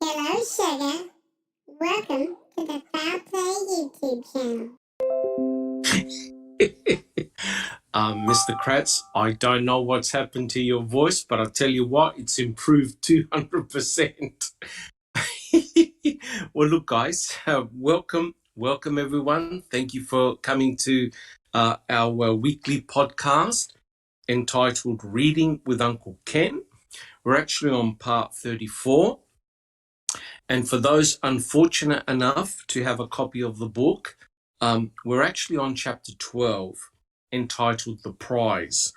Hello, Sugar. Welcome to the Foul Play YouTube channel. Mr. Kratz, I don't know what's happened to your voice, but I'll tell you what, it's improved 200%. Well, look, guys, welcome everyone. Thank you for coming to our weekly podcast entitled Reading with Uncle Ken. We're actually on part 34. And for those unfortunate enough to have a copy of the book, we're actually on chapter 12, entitled The Prize.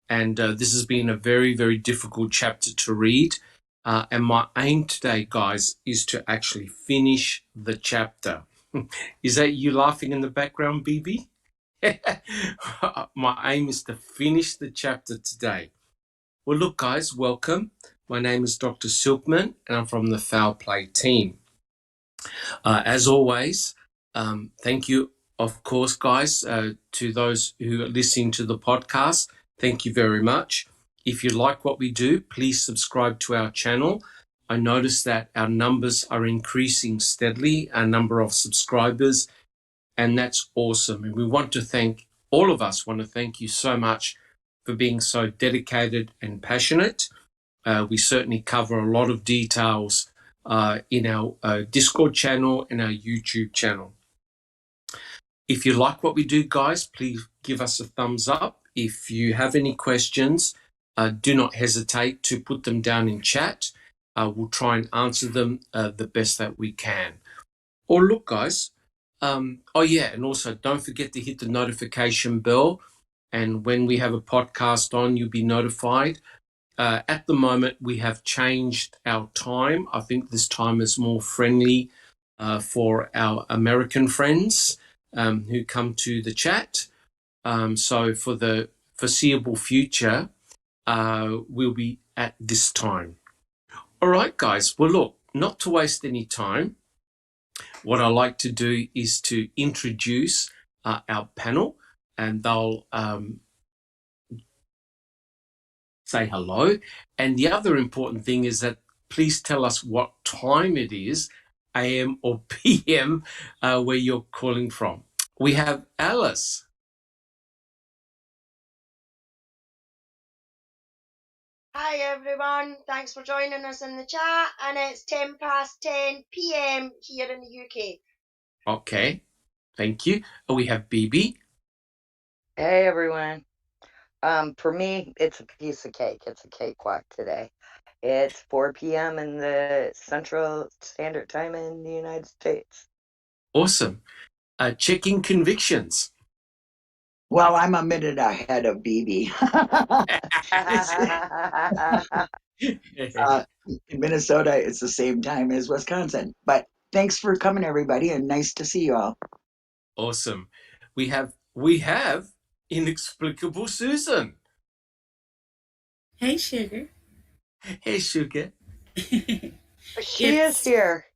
And this has been a very, very difficult chapter to read. And my aim today, guys, is to actually finish the chapter. Is that you laughing in the background, BB? My aim is to finish the chapter today. Well, look, guys, welcome. My name is Dr. Silkman, and I'm from the Foul Play team. As always, thank you, of course, guys, to those who are listening to the podcast. Thank you very much. If you like what we do, please subscribe to our channel. I noticed that our numbers are increasing steadily, our number of subscribers, and that's awesome. And we want to thank, all of us want to thank you so much for being so dedicated and passionate. We certainly cover a lot of details in our Discord channel and our YouTube channel. If you like what we do, guys, please give us a thumbs up. If you have any questions, do not hesitate to put them down in chat. We'll try and answer them the best that we can. Or look, guys, and also don't forget to hit the notification bell. And when we have a podcast on, you'll be notified. At the moment, we have changed our time. I think this time is more friendly for our American friends who come to the chat. So for the foreseeable future, we'll be at this time. All right, guys. Well, look, not to waste any time, what I like to do is to introduce our panel, and they'll say hello. And the other important thing is that please tell us what time it is, AM or PM, where you're calling from. We have Alice. Hi everyone, thanks for joining us in the chat, and it's 10 past 10 PM here in the UK. Okay, thank you. We have BB. Hey everyone. For me, it's a piece of cake. It's a cakewalk today. It's 4 p.m. in the Central Standard Time in the United States. Awesome. Checking convictions. Well, I'm a minute ahead of BB. In Minnesota, it's the same time as Wisconsin. But thanks for coming, everybody, and nice to see you all. Awesome. We have Inexplicable Susan. Hey, Sugar. Hey, Sugar. She is here.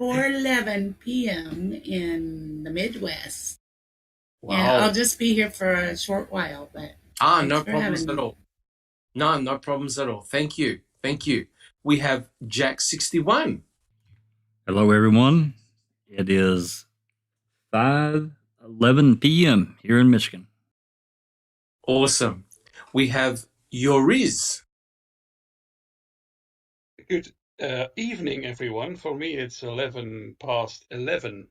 4:11 p.m. in the Midwest. Wow. Yeah, I'll just be here for a short while, but no problems at all. No problems at all. Thank you. We have Jack61. Hello, everyone. It is 5:11 p.m. here in Michigan. Awesome. We have Yoriz. Good evening, everyone. For me, it's 11 past 11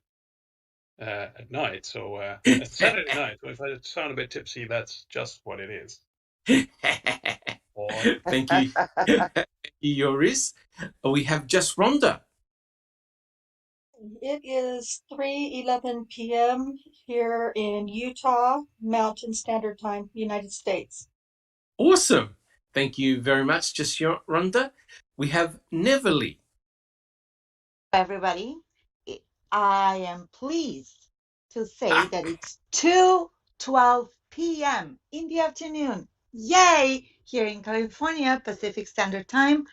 at night. So it's Saturday night. So if I sound a bit tipsy, that's just what it is. Thank you. Yoriz. We have just Rhonda. It is 3:11 p.m. here in Utah, Mountain Standard Time, United States. Awesome. Thank you very much, just Rhonda. We have Neverly. Everybody, I am pleased to say that it's 2:12 p.m. in the afternoon. Yay! Here in California, Pacific Standard Time.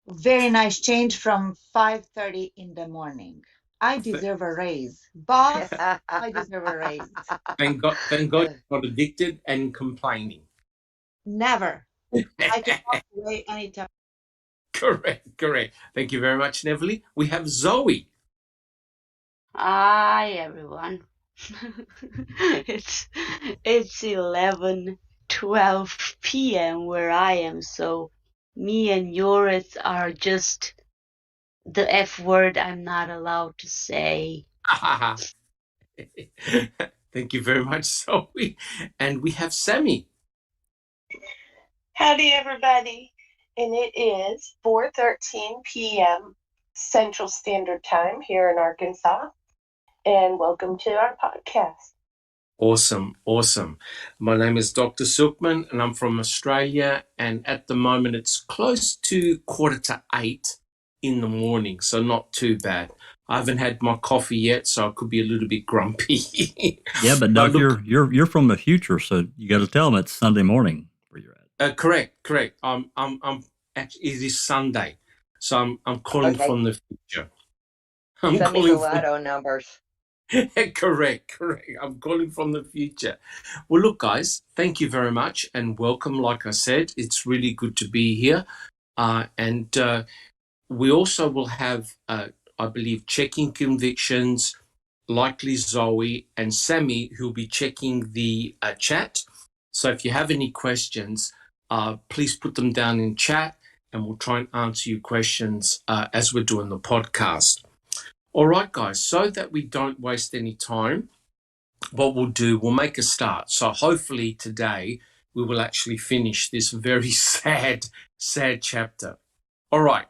Very nice change from 5:30 in the morning. I deserve a raise. Boss, I deserve a raise. Thank God you're not addicted and complaining. Never. I can walk away anytime. Correct. Thank you very much, Neville. We have Zoe. Hi everyone. it's 11:12 p.m. where I am, so me and yours are just the F word I'm not allowed to say. Thank you very much, Zoe. And we have Sammy. Howdy, everybody. And it is 4:13 p.m. Central Standard Time here in Arkansas. And welcome to our podcast. Awesome. My name is Dr. Silkman, and I'm from Australia. And at the moment, it's close to 7:45 in the morning, so not too bad. I haven't had my coffee yet, so I could be a little bit grumpy. Yeah, but Doc, you're from the future, so you got to tell them it's Sunday morning where you're at. Correct. I'm actually, it is Sunday, so I'm calling from the future. Send me the lotto numbers. Correct. I'm calling from the future. Well, look, guys, thank you very much and welcome. Like I said, it's really good to be here. And we also will have, I believe, checking convictions, likely Zoe and Sammy, who'll be checking the chat. So if you have any questions, please put them down in chat and we'll try and answer your questions as we're doing the podcast. All right, guys, so that we don't waste any time, what we'll make a start. So hopefully today we will actually finish this very sad chapter. All right.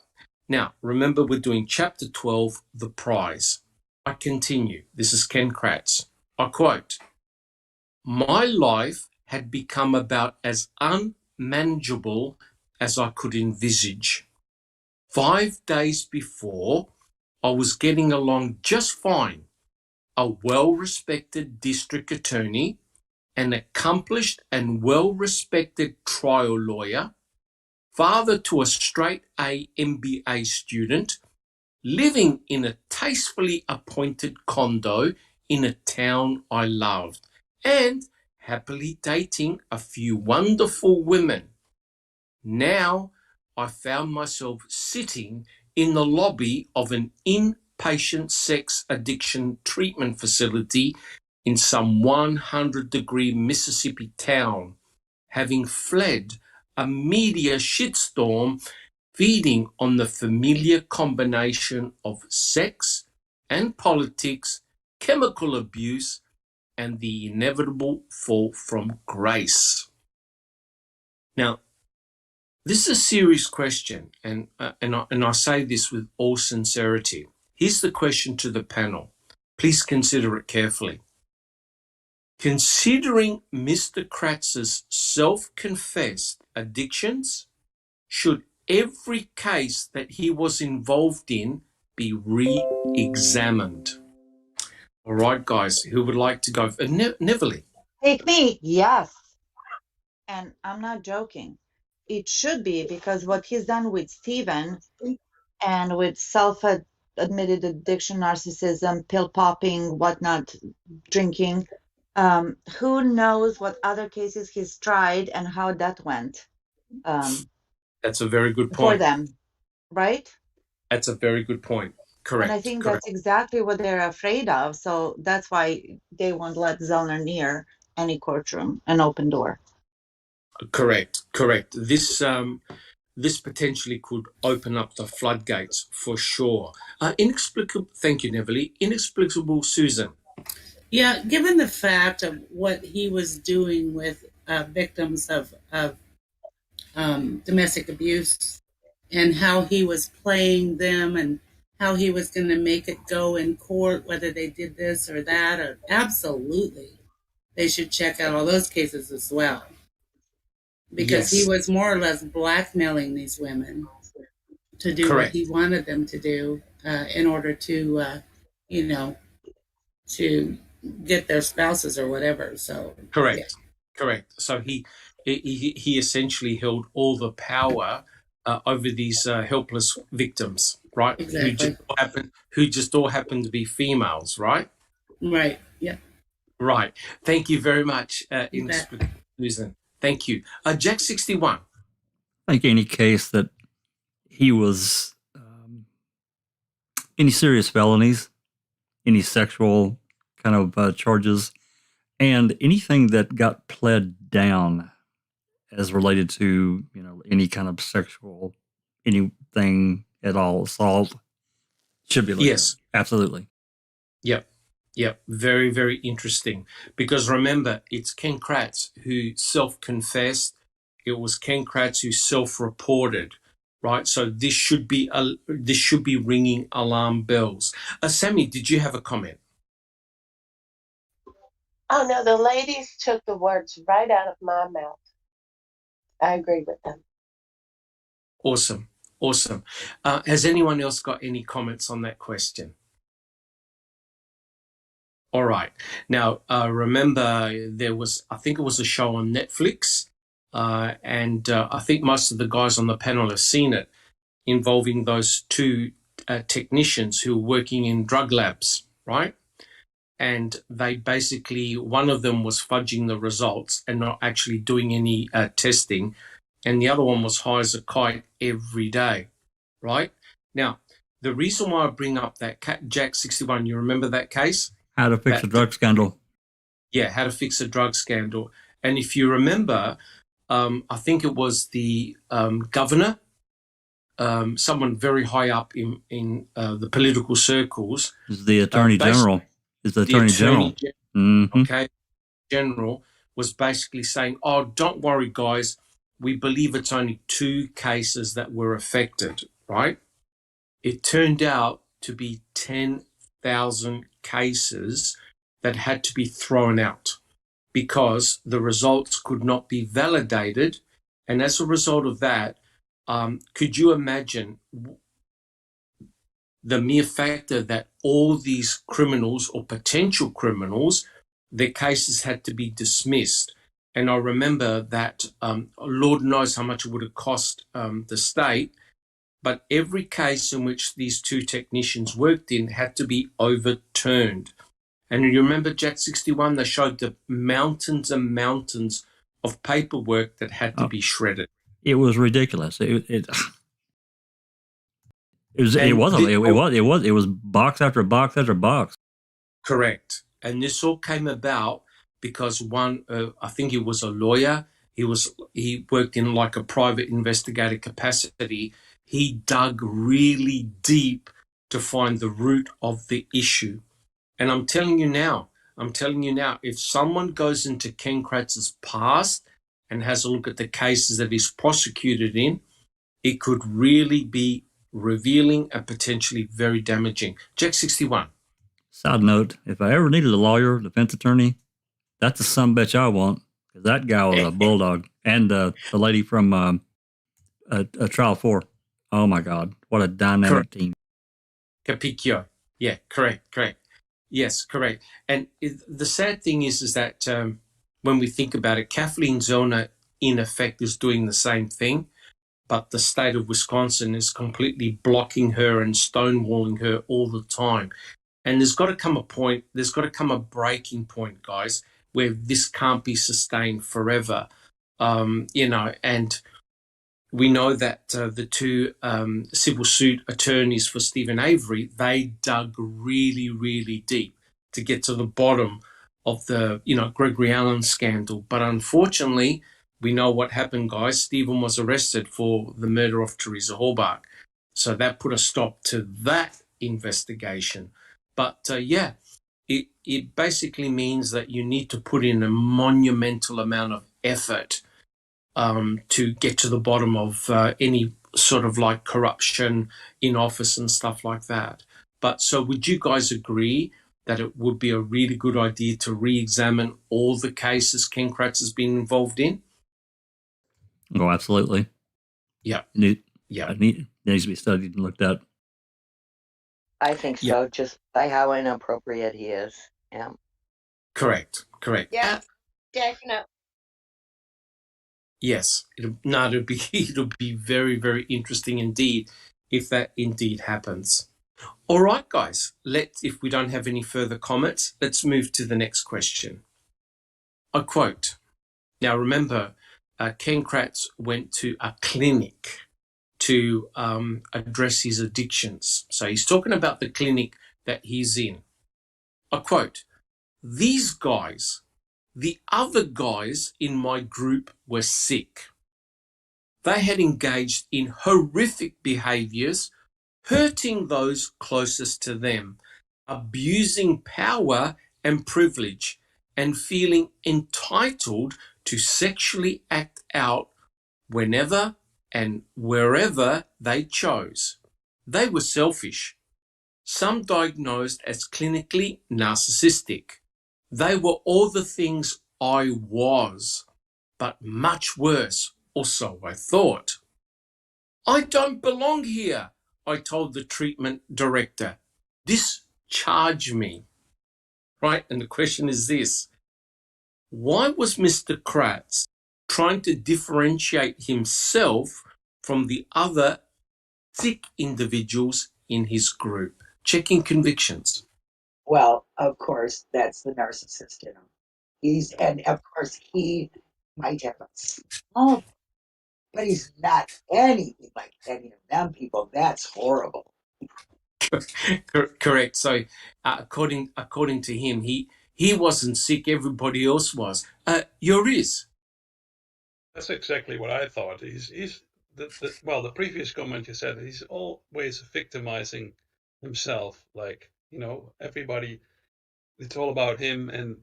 Now, remember, we're doing chapter 12, The Prize. I continue. This is Ken Kratz. I quote, "My life had become about as unmanageable as I could envisage. 5 days before, I was getting along just fine. A well-respected district attorney, an accomplished and well-respected trial lawyer, father to a straight-A MBA student, living in a tastefully appointed condo in a town I loved, and happily dating a few wonderful women. Now I found myself sitting in the lobby of an inpatient sex addiction treatment facility in some 100-degree Mississippi town, having fled a media shitstorm feeding on the familiar combination of sex and politics, chemical abuse, and the inevitable fall from grace." Now, this is a serious question, and I say this with all sincerity. Here's the question to the panel. Please consider it carefully. Considering Mr. Kratz's self-confessed addictions, should every case that he was involved in be re-examined? All right, guys, who would like to go? Neville. Take me. Yes. And I'm not joking. It should be, because what he's done with Stephen and with self-admitted addiction, narcissism, pill popping, whatnot, drinking, who knows what other cases he's tried and how that went. That's a very good For point. them, right? That's a very good point. Correct. And I think correct. that's exactly what they're afraid of. So that's why they won't let Zellner near any courtroom, an open door. Correct. This potentially could open up the floodgates for sure. Inexplicable. Thank you, Neville. Inexplicable, Susan. Yeah, given the fact of what he was doing with victims of domestic abuse and how he was playing them and how he was going to make it go in court, whether they did this or that, or absolutely, they should check out all those cases as well. Because he was more or less blackmailing these women to do what he wanted them to do in order to, to get their spouses or whatever. So correct. So he essentially held all the power over these helpless victims, right? Exactly. Who just all happened to be females, right? Right. Yeah. Right. Thank you very much, Susan. Thank you. Jack 61. I think any case that he was any serious felonies, any sexual kind of charges, and anything that got pled down as related to, any kind of sexual, anything at all, assault, should be looked Yes. at. Absolutely. Yep. Very, very interesting. Because remember, it's Ken Kratz who self-confessed. It was Ken Kratz who self-reported, right? So this should be ringing alarm bells. Sammy, did you have a comment? Oh, no, the ladies took the words right out of my mouth. I agree with them. Awesome. Has anyone else got any comments on that question? All right. Now, remember, I think it was a show on Netflix, and I think most of the guys on the panel have seen it, involving those two technicians who were working in drug labs, right? And they basically, one of them was fudging the results and not actually doing any testing, and the other one was high as a kite every day, right? Now, the reason why I bring up that Jack 61, you remember that case? How to fix a drug scandal. Yeah, how to fix a drug scandal. And if you remember, I think it was the governor, someone very high up in the political circles. The attorney general. Is the attorney general. Mm-hmm. Okay, general was basically saying, oh, don't worry, guys. We believe it's only 2 cases that were affected, right? It turned out to be 10,000 cases that had to be thrown out because the results could not be validated. And as a result of that, could you imagine the mere factor that all these criminals or potential criminals, their cases had to be dismissed? And I remember that Lord knows how much it would have cost the state, but every case in which these 2 technicians worked in had to be overturned. And you remember Jack 61, they showed the mountains and mountains of paperwork that had to be shredded. It was ridiculous. It was box after box after box. Correct. And this all came about because one, I think he was a lawyer. He worked in like a private investigator capacity. He dug really deep to find the root of the issue. And I'm telling you now, if someone goes into Ken Kratz's past and has a look at the cases that he's prosecuted in, it could really be revealing and potentially very damaging. Jack 61. Side note, if I ever needed a lawyer, defense attorney, that's a sumbitch I want. Because that guy was a bulldog. And the lady from Trial 4. Oh, my God. What a dynamic team. Capicchio. Yeah, correct. Yes, correct. And the sad thing is that when we think about it, Kathleen Zellner, in effect, is doing the same thing, but the state of Wisconsin is completely blocking her and stonewalling her all the time. And there's got to come a breaking point, guys, where this can't be sustained forever. And we know that the 2 civil suit attorneys for Stephen Avery, they dug really, really deep to get to the bottom of the, Gregory Allen scandal. But unfortunately, we know what happened, guys. Stephen was arrested for the murder of Teresa Halbach. So that put a stop to that investigation. But it basically means that you need to put in a monumental amount of effort to get to the bottom of any sort of like corruption in office and stuff like that. But so would you guys agree that it would be a really good idea to re-examine all the cases Ken Kratz has been involved in? Oh, absolutely. Yeah. It needs to be studied and looked at. I think so, just by how inappropriate he is. Yeah. Correct. Yeah, definitely. Yes. It'll be very, very interesting indeed if that indeed happens. All right, guys. If we don't have any further comments, let's move to the next question. I quote. Now, remember, Ken Kratz went to a clinic to address his addictions. So he's talking about the clinic that he's in. I quote, "These guys, the other guys in my group were sick. They had engaged in horrific behaviors, hurting those closest to them, abusing power and privilege, and feeling entitled to sexually act out whenever and wherever they chose. They were selfish, some diagnosed as clinically narcissistic. They were all the things I was, but much worse, or so I thought. I don't belong here, I told the treatment director. Discharge me." Right? And the question is this: why was Mr. Kratz trying to differentiate himself from the other sick individuals in his group? Checking convictions. Well, of course, that's the narcissist in him. And of course, he might have a small, but he's not anything like any of them people. That's horrible. Correct. So, according to him, he wasn't sick. Everybody else was. You're is. That's exactly what I thought. He's the previous comment you said, he's always victimizing himself. Like, everybody, it's all about him, and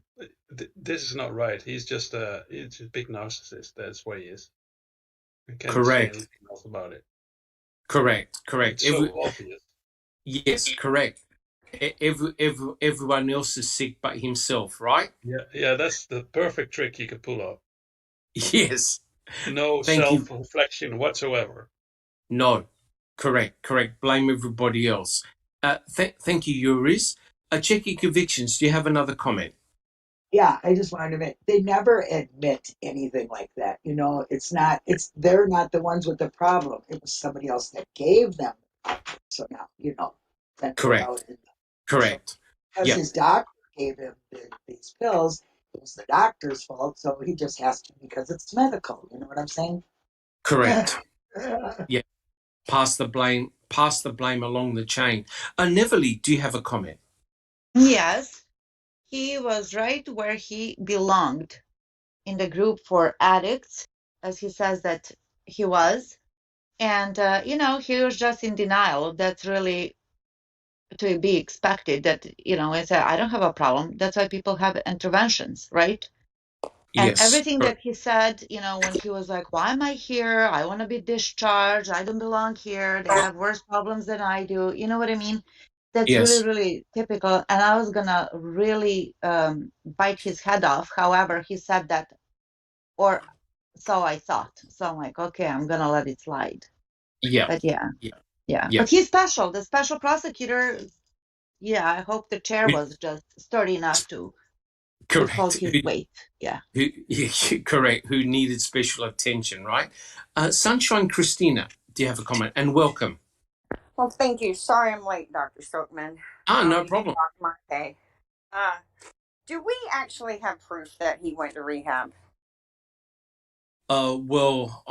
this is not right. He's just a big narcissist. That's what he is. We can't say anything else about it. Correct. It's so obvious. Yes, correct. Everyone else is sick but himself, right? Yeah, that's the perfect trick you could pull off. Yes. No self-reflection whatsoever. No. Correct. Blame everybody else. Thank you, Yuris. Check your convictions. Do you have another comment? Yeah, I just wanted to admit they never admit anything like that. They're not the ones with the problem. It was somebody else that gave them. So now, then Correct. Correct. Because his doctor gave him these pills, it was the doctor's fault. So he just has to, because it's medical. You know what I'm saying? Correct. Yeah. Pass the blame along the chain. Neverly, do you have a comment? Yes, he was right where he belonged, in the group for addicts, as he says that he was. And, he was just in denial. That's really to be expected, that, I don't have a problem. That's why people have interventions, right? And Yes. everything that he said, when he was like, why am I here? I want to be discharged. I don't belong here. They have worse problems than I do. You know what I mean? That's really, really typical. And I was going to really bite his head off. However, he said that, or so I thought. So I'm like, okay, I'm going to let it slide. Yeah. But yeah. But he's special. The special prosecutor, I hope the chair was just sturdy enough to hold his weight. Yeah. Correct. Who needed special attention, right? Sunshine Christina, do you have a comment? And welcome. Well, thank you. Sorry I'm late, Dr. Silkman. No problem. Do we actually have proof that he went to rehab? Well,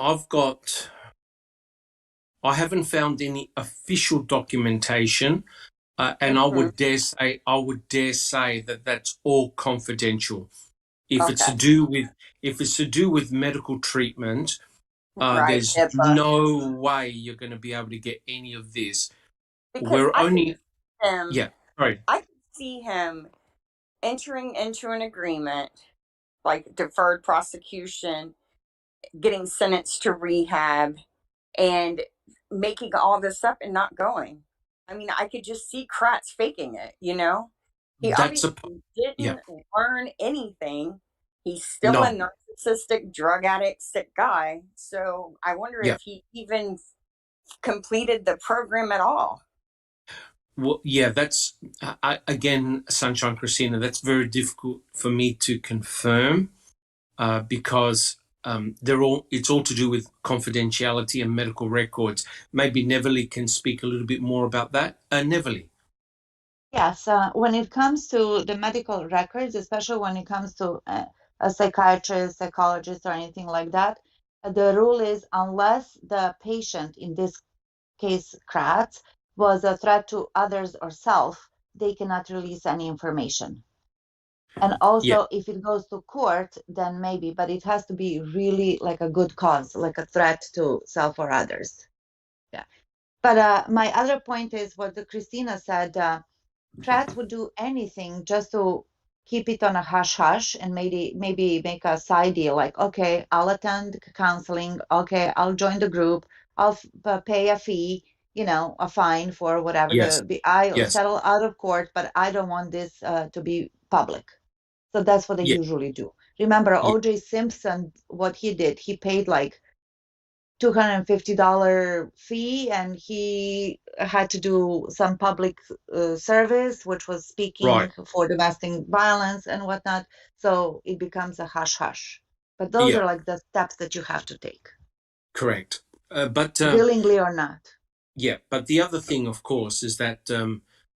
I haven't found any official documentation, and I would dare say that that's all confidential. If it's to do with medical treatment, there's no way you're going to be able to get any of this. Because I could see him entering into an agreement, like deferred prosecution, getting sentenced to rehab, and making all this up and not going. I mean, I could just see Kratz faking it, He obviously didn't learn anything. He's still a narcissistic, drug addict, sick guy. So I wonder if he even completed the program at all. Well, yeah, that's, again, Sunshine Christina, that's very difficult for me to confirm because it's all to do with confidentiality and medical records. Maybe Neverly can speak a little bit more about that. Neverly. Yes, when it comes to the medical records, especially when it comes to a psychiatrist, psychologist, or anything like that, the rule is unless the patient, in this case Kratz, was a threat to others or self, they cannot release any information. And also, if it goes to court, then maybe, but it has to be really like a good cause, like a threat to self or others. Yeah. But my other point is what the Christina said. Kratz would do anything just to keep it on a hush hush and maybe make a side deal, like, okay, I'll attend counseling. Okay, I'll join the group. I'll pay a fee, a fine for whatever. Yes. I'll Yes. settle out of court, but I don't want this to be public. So that's what they usually do. Remember, O.J. Simpson, what he did, he paid like $250 fee, and he had to do some public service, which was speaking for domestic violence and whatnot. So it becomes a hush hush. But those are like the steps that you have to take. Correct. But willingly or not. Yeah, but the other thing, of course, is that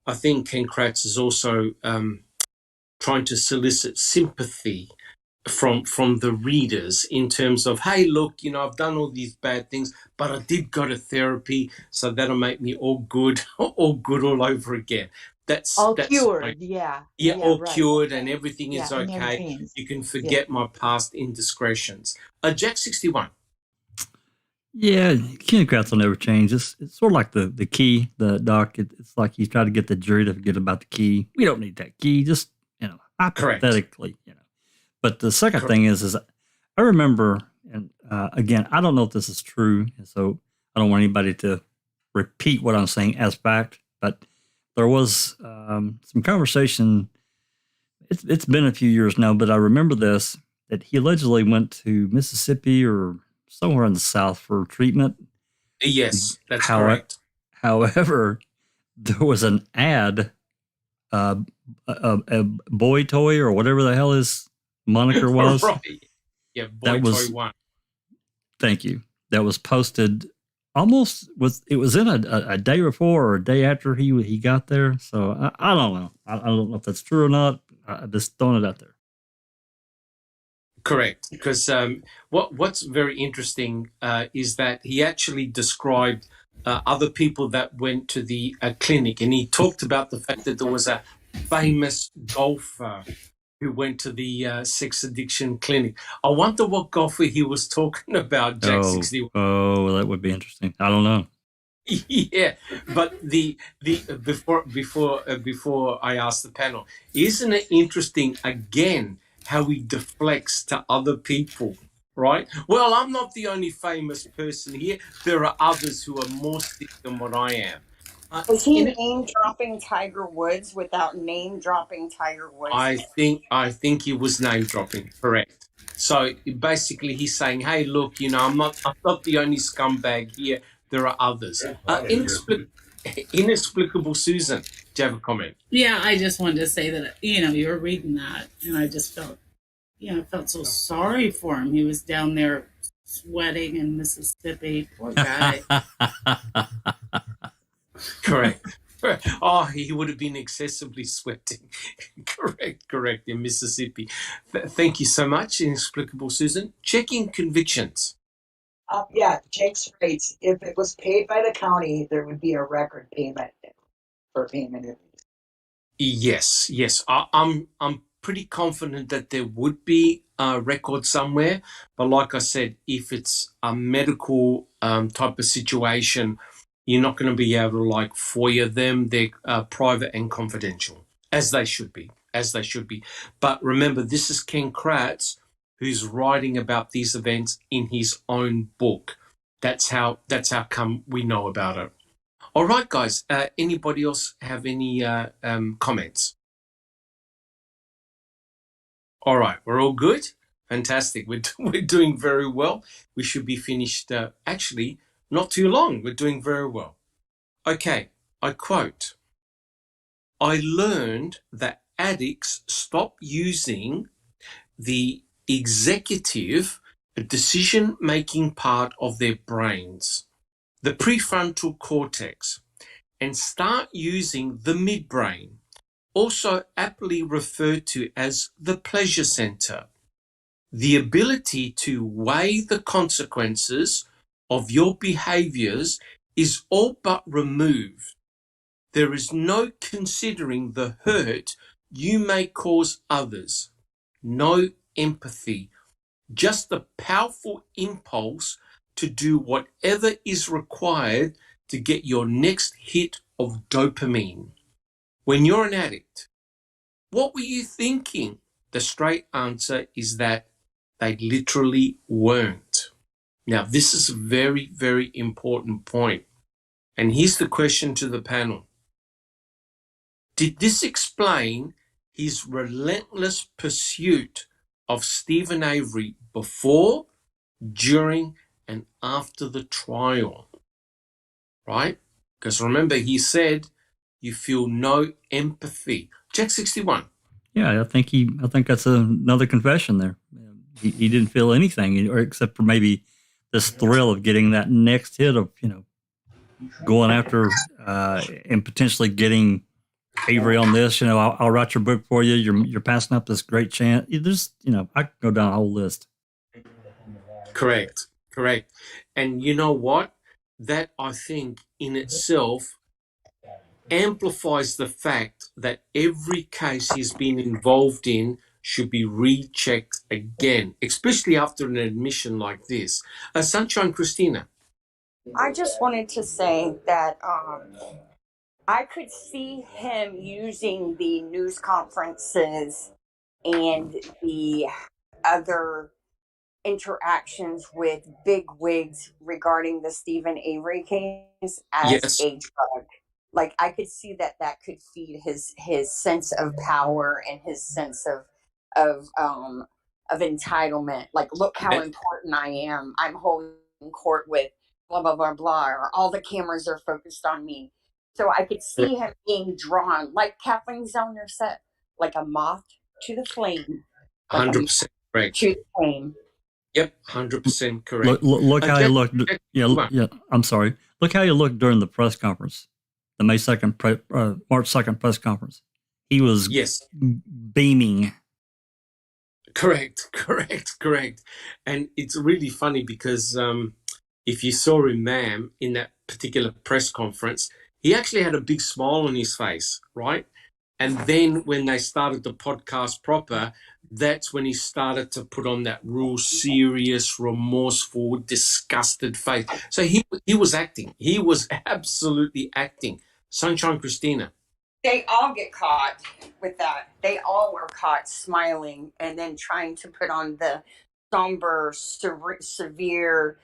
I think Ken Kratz is also trying to solicit sympathy from the readers in terms of, hey, look, I've done all these bad things, but I did go to therapy, so that'll make me all good all over again. That's cured, all right. cured, and everything is okay. You can forget my past indiscretions. Jack 61. Yeah, Ken Kratz will never change. It's sort of like the key, the doc. It's like he's trying to get the jury to forget about the key. We don't need that key. Just hypothetically, But the second thing is I remember, and again, I don't know if this is true, and so I don't want anybody to repeat what I'm saying as fact. But there was some conversation. It's been a few years now, but I remember this, that he allegedly went to Mississippi or somewhere in the South for treatment. Yes, that's correct. However, there was an ad, a boy toy or whatever the hell his moniker was. Right. Yeah, boy toy one. Thank you. That was posted it was in a day before or a day after he got there. So I don't know. I don't know if that's true or not. I just throwing it out there. Correct, because what's very interesting is that he actually described other people that went to the clinic, and he talked about the fact that there was a famous golfer who went to the sex addiction clinic. I wonder what golfer he was talking about, Jack 61. Oh, well, that would be interesting. I don't know. Yeah, but before I ask the panel, isn't it interesting again how he deflects to other people, right? Well, I'm not the only famous person here. There are others who are more sick than what I am. Is he name dropping Tiger Woods without name dropping Tiger Woods? I think he was name dropping. Correct. So basically, he's saying, "Hey, look, I'm not the only scumbag here. There are others." Inexplicable Susan, do you have a comment? Yeah, I just wanted to say that you were reading that, and I just felt, I felt so sorry for him. He was down there sweating in Mississippi. Poor guy. Correct. Oh, he would have been excessively sweating. Correct, in Mississippi. Thank you so much, Inexplicable Susan. Checking convictions. Jake's right. If it was paid by the county, there would be a record payment for payment. Yes. I'm pretty confident that there would be a record somewhere, but like I said, if it's a medical type of situation, you're not going to be able to FOIA them. They're private and confidential, as they should be. But remember, this is Ken Kratz, who's writing about these events in his own book. That's how come we know about it. All right, guys. Anybody else have any comments? All right, we're all good. Fantastic. We're doing very well. We should be finished. Actually, not too long. We're doing very well. Okay, I quote, "I learned that addicts stop using the executive decision-making part of their brains, the prefrontal cortex, and start using the midbrain, also aptly referred to as the pleasure center. the ability to weigh the consequences of your behaviors is all but removed. There is no considering the hurt you may cause others, no empathy, just the powerful impulse to do whatever is required to get your next hit of dopamine. When you're an addict, what were you thinking? The straight answer is that they literally weren't. Now, this is a very, very important point. And here's the question to the panel. Did this explain his relentless pursuit of Stephen Avery before, during, and after the trial? Right? Because remember, he said you feel no empathy. Check 61. Yeah, I think that's another confession there. He didn't feel anything, or except for maybe this thrill of getting that next hit of, going after and potentially getting Avery on this. I'll write your book for you. You're passing up this great chance. There's, I could go down a whole list. Correct. And you know what? That, I think, in itself amplifies the fact that every case he's been involved in should be rechecked again, especially after an admission like this. Sunshine Christina. I just wanted to say that I could see him using the news conferences and the other interactions with big wigs regarding the Stephen Avery case as Yes. a drug. Like, I could see that could feed his sense of power and his sense of entitlement. Like, look how important I am. I'm holding court with blah blah blah blah, or all the cameras are focused on me. So I could see him being drawn, like Kathleen Zellner said, like a moth to the flame. 100% correct. To the flame. Yep, 100% correct. Look how you looked. Yeah. I'm sorry. Look how you looked during the press conference, the March 2nd press conference. He was beaming. Correct. And it's really funny because if you saw him, ma'am, in that particular press conference, he actually had a big smile on his face, right? And then when they started the podcast proper, that's when he started to put on that real serious, remorseful, disgusted face. So he was acting. He was absolutely acting. Sunshine Christina. They all get caught with that. They all are caught smiling and then trying to put on the somber, severe,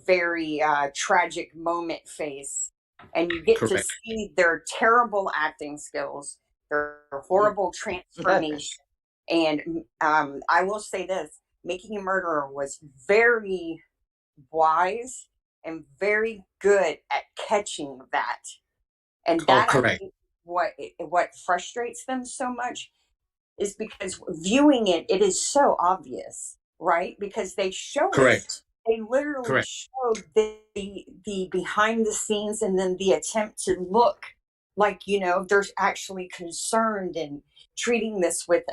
very tragic moment face. And you get to see their terrible acting skills, their horrible transformation. And I will say this, Making a Murderer was very wise and very good at catching that. And that, I think, what frustrates them so much is because viewing it is so obvious, right? Because they show it. They literally show the behind the scenes, and then the attempt to look like, they're actually concerned and treating this with,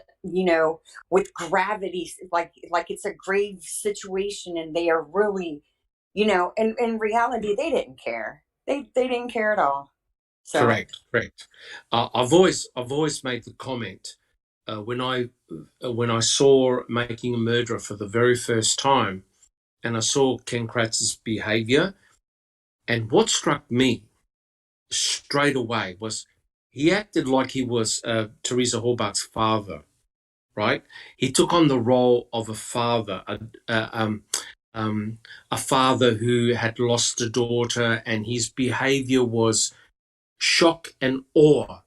with gravity, like it's a grave situation, and they are really, and in reality, they didn't care. They didn't care at all. So. Correct. I've always made the comment when I saw Making a Murderer for the very first time, and I saw Ken Kratz's behavior, and what struck me straight away was he acted like he was Teresa Halbach's father, right? He took on the role of a father, a father who had lost a daughter, and his behavior was shock and awe,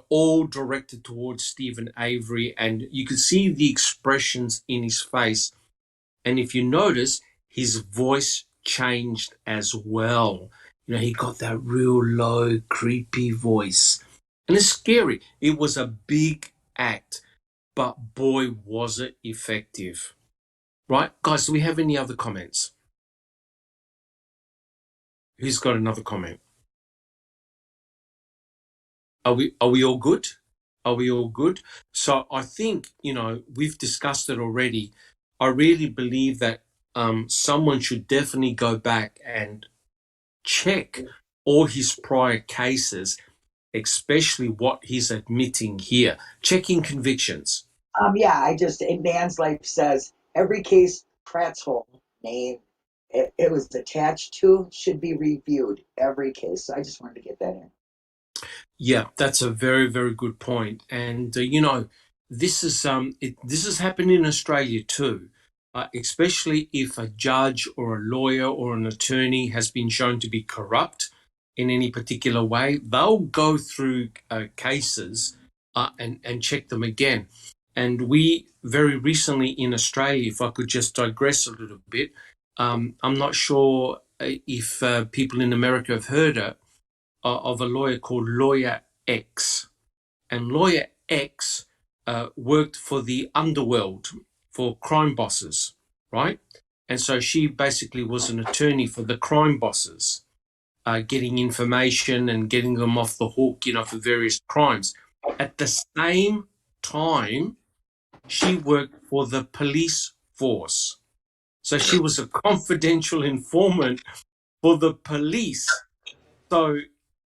all directed towards Stephen Avery, and you could see the expressions in his face. And if you notice, his voice changed as well. He got that real low, creepy voice. And it's scary. It was a big act, but boy, was it effective. Right? Guys, do we have any other comments? Who's got another comment? Are we all good? Are we all good? So I think, we've discussed it already. I really believe that someone should definitely go back and check all his prior cases, especially what he's admitting here, checking convictions. Yeah, in Man's Life says every case Pratt's whole name it was attached to should be reviewed, every case. So I just wanted to get that in. Yeah, that's a very, very good point. And this is this has happened in Australia too, especially if a judge or a lawyer or an attorney has been shown to be corrupt in any particular way. They'll go through cases and check them again. And we very recently in Australia, if I could just digress a little bit, I'm not sure if people in America have heard of a lawyer called Lawyer X. And Lawyer X worked for the underworld, for crime bosses, right? And so she basically was an attorney for the crime bosses, getting information and getting them off the hook, for various crimes. At the same time, she worked for the police force. So she was a confidential informant for the police. So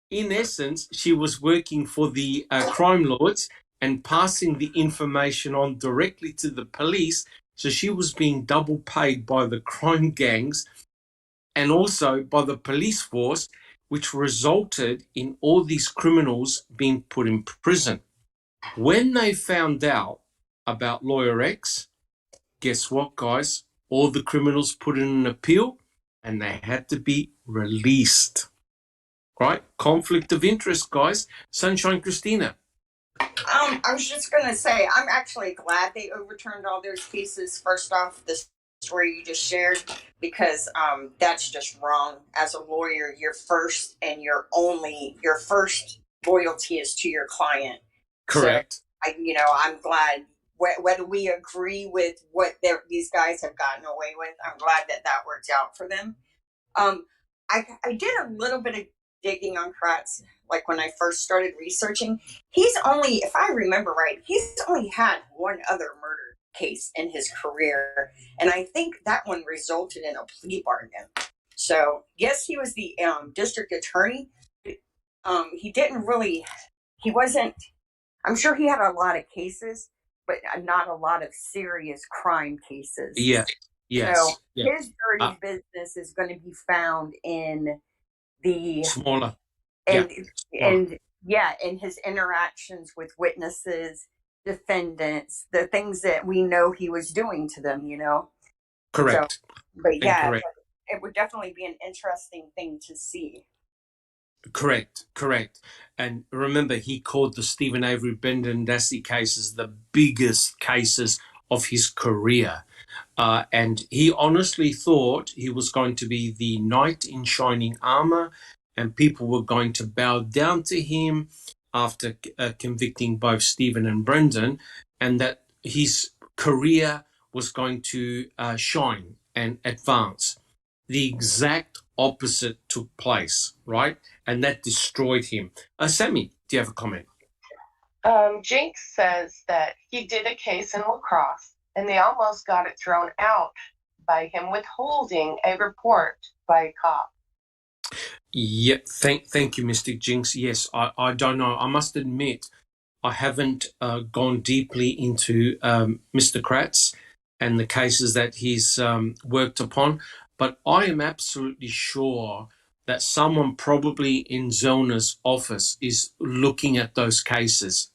in essence, she was working for the crime lords and passing the information on directly to the police. So she was being double paid by the crime gangs and also by the police force, which resulted in all these criminals being put in prison. When they found out about Lawyer X, guess what, guys? All the criminals put in an appeal and they had to be released. Right? Conflict of interest, guys. Sunshine Christina. I was just going to say, I'm actually glad they overturned all those cases. First off, the story you just shared, because that's just wrong. As a lawyer, your first loyalty is to your client. Correct. So, I'm glad. Whether we agree with what these guys have gotten away with, I'm glad that worked out for them. I did a little bit of digging on Kratz, like when I first started researching. He's only, if I remember right, he's only had one other murder case in his career, and I think that one resulted in a plea bargain. So yes, he was the district attorney. He wasn't. I'm sure he had a lot of cases, but not a lot of serious crime cases. Yeah. Yes. So his dirty business is going to be found in the smaller and in his interactions with witnesses, defendants, the things that we know he was doing to them, Correct. So, but yeah, correct. It would definitely be an interesting thing to see. Correct. And remember, he called the Stephen Avery, Brendan Dassey cases the biggest cases of his career. And he honestly thought he was going to be the knight in shining armor and people were going to bow down to him after convicting both Stephen and Brendan, and that his career was going to shine and advance. The exact opposite took place, right? And that destroyed him. Sammy, do you have a comment? Jinx says that he did a case in La Crosse and they almost got it thrown out by him withholding a report by a cop. Yeah, thank you, Mystic Jinx. Yes, I don't know. I must admit, I haven't gone deeply into Mr. Kratz and the cases that he's worked upon, but I am absolutely sure that someone probably in Zellner's office is looking at those cases,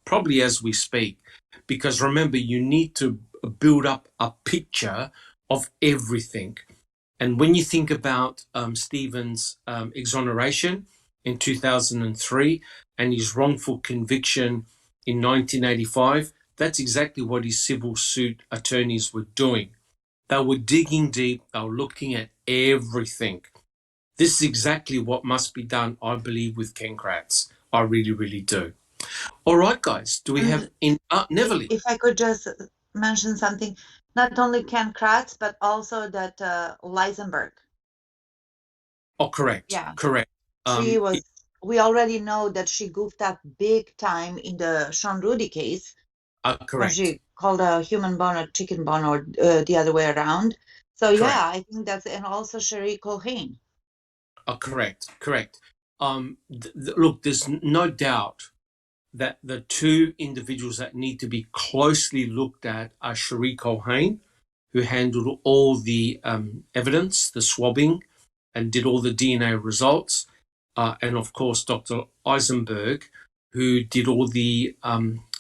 probably as we speak, because remember, you need to build up a picture of everything. And when you think about Stephen's exoneration in 2003 and his wrongful conviction in 1985, that's exactly what his civil suit attorneys were doing. They were digging deep. They were looking at everything. This is exactly what must be done, I believe, with Ken Kratz. I really, really do. All right, guys. Do we have Neverly? If I could just mention something, not only Ken Kratz, but also that Leisenberg. Oh, correct. Yeah. Correct. We already know that she goofed up big time in the Sean Rudy case, Correct. called a human bone or chicken bone, or the other way around. So Correct. yeah, I think that's, and also Cherie Culhane. Correct. Look, there's no doubt that the two individuals that need to be closely looked at are Cherie Culhane, who handled all the evidence, the swabbing, and did all the DNA results, and of course Dr. Eisenberg, who did all the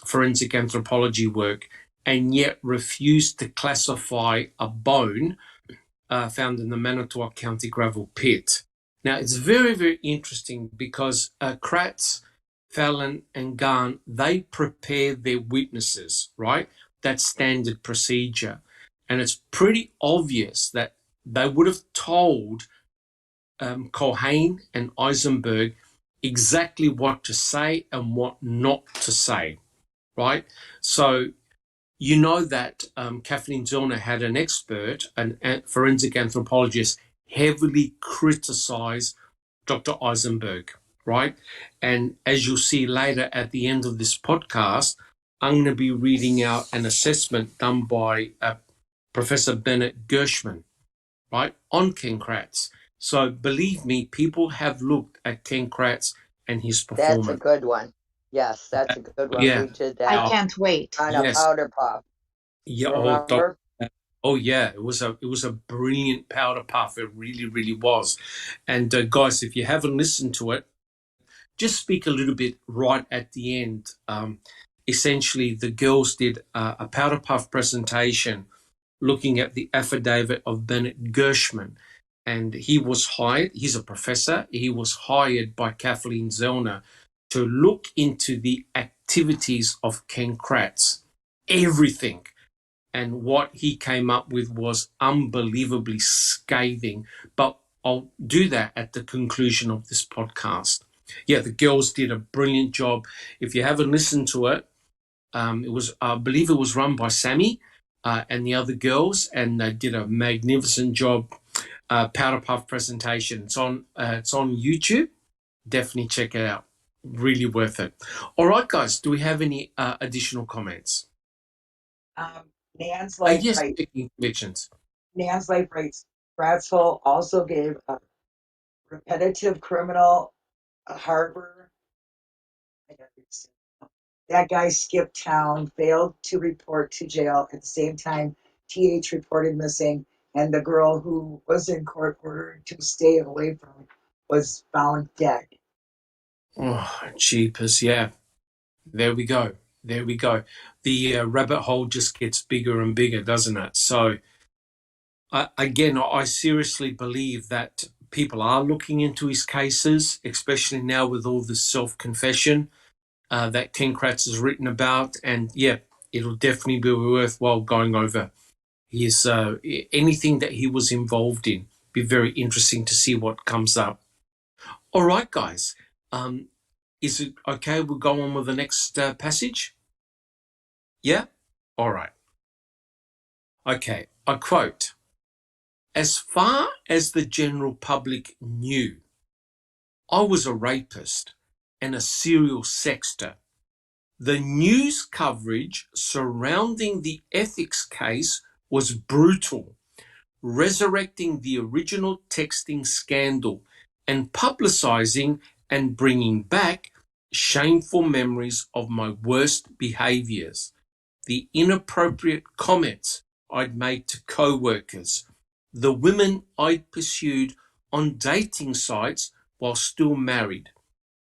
forensic anthropology work, and yet refused to classify a bone found in the Manitowoc County gravel pit. Now, it's very, very interesting because Kratz, Fallon, and Garn, they prepare their witnesses, right? That's standard procedure. And it's pretty obvious that they would have told Culhane and Eisenberg exactly what to say and what not to say, right? So you know that Kathleen Zellner had an expert, a forensic anthropologist, heavily criticize Dr. Eisenberg, right? And as you'll see later at the end of this podcast, I'm going to be reading out an assessment done by Professor Bennett Gershman, right, on Ken Kratz. So believe me, people have looked at Ken Kratz and his That's a performance. good one. Yes, that's a good one. Yeah. We did I that can't wait. on a Yes. powder puff. Yeah. Remember? Oh yeah, it was a brilliant powder puff. It really, really was. And guys, if you haven't listened to it, just speak a little bit right at the end. Essentially, the girls did a powder puff presentation looking at the affidavit of Bennett Gershman, and he was hired. He's a professor. He was hired by Kathleen Zellner to look into the activities of Ken Kratz, everything. And what he came up with was unbelievably scathing. But I'll do that at the conclusion of this podcast. Yeah, the girls did a brilliant job. If you haven't listened to it, it was, I believe it was run by Sammy and the other girls, and they did a magnificent job. Powder puff presentation. It's on YouTube. Definitely check it out. Really worth it. All right, guys. Do we have any additional comments? Nan's life Yes, right. speaking convictions. Nan's life rights. Bratzville also gave a repetitive criminal a harbor. That guy skipped town, failed to report to jail. At the same time, TH reported missing, and the girl who was in court ordered to stay away from was found dead. Oh, jeepers, yeah. There we go. There we go. The rabbit hole just gets bigger and bigger, doesn't it? So, again, I seriously believe that people are looking into his cases, especially now with all this self-confession that Ken Kratz has written about. And, yeah, it'll definitely be worthwhile going over his anything that he was involved in. Be very interesting to see what comes up. All right, guys. Is it okay? We'll go on with the next passage? Yeah? All right. Okay, I quote, "As far as the general public knew, I was a rapist and a serial sexter. The news coverage surrounding the ethics case was brutal, resurrecting the original texting scandal and publicizing and bringing back shameful memories of my worst behaviors, the inappropriate comments I'd made to co-workers, the women I'd pursued on dating sites while still married,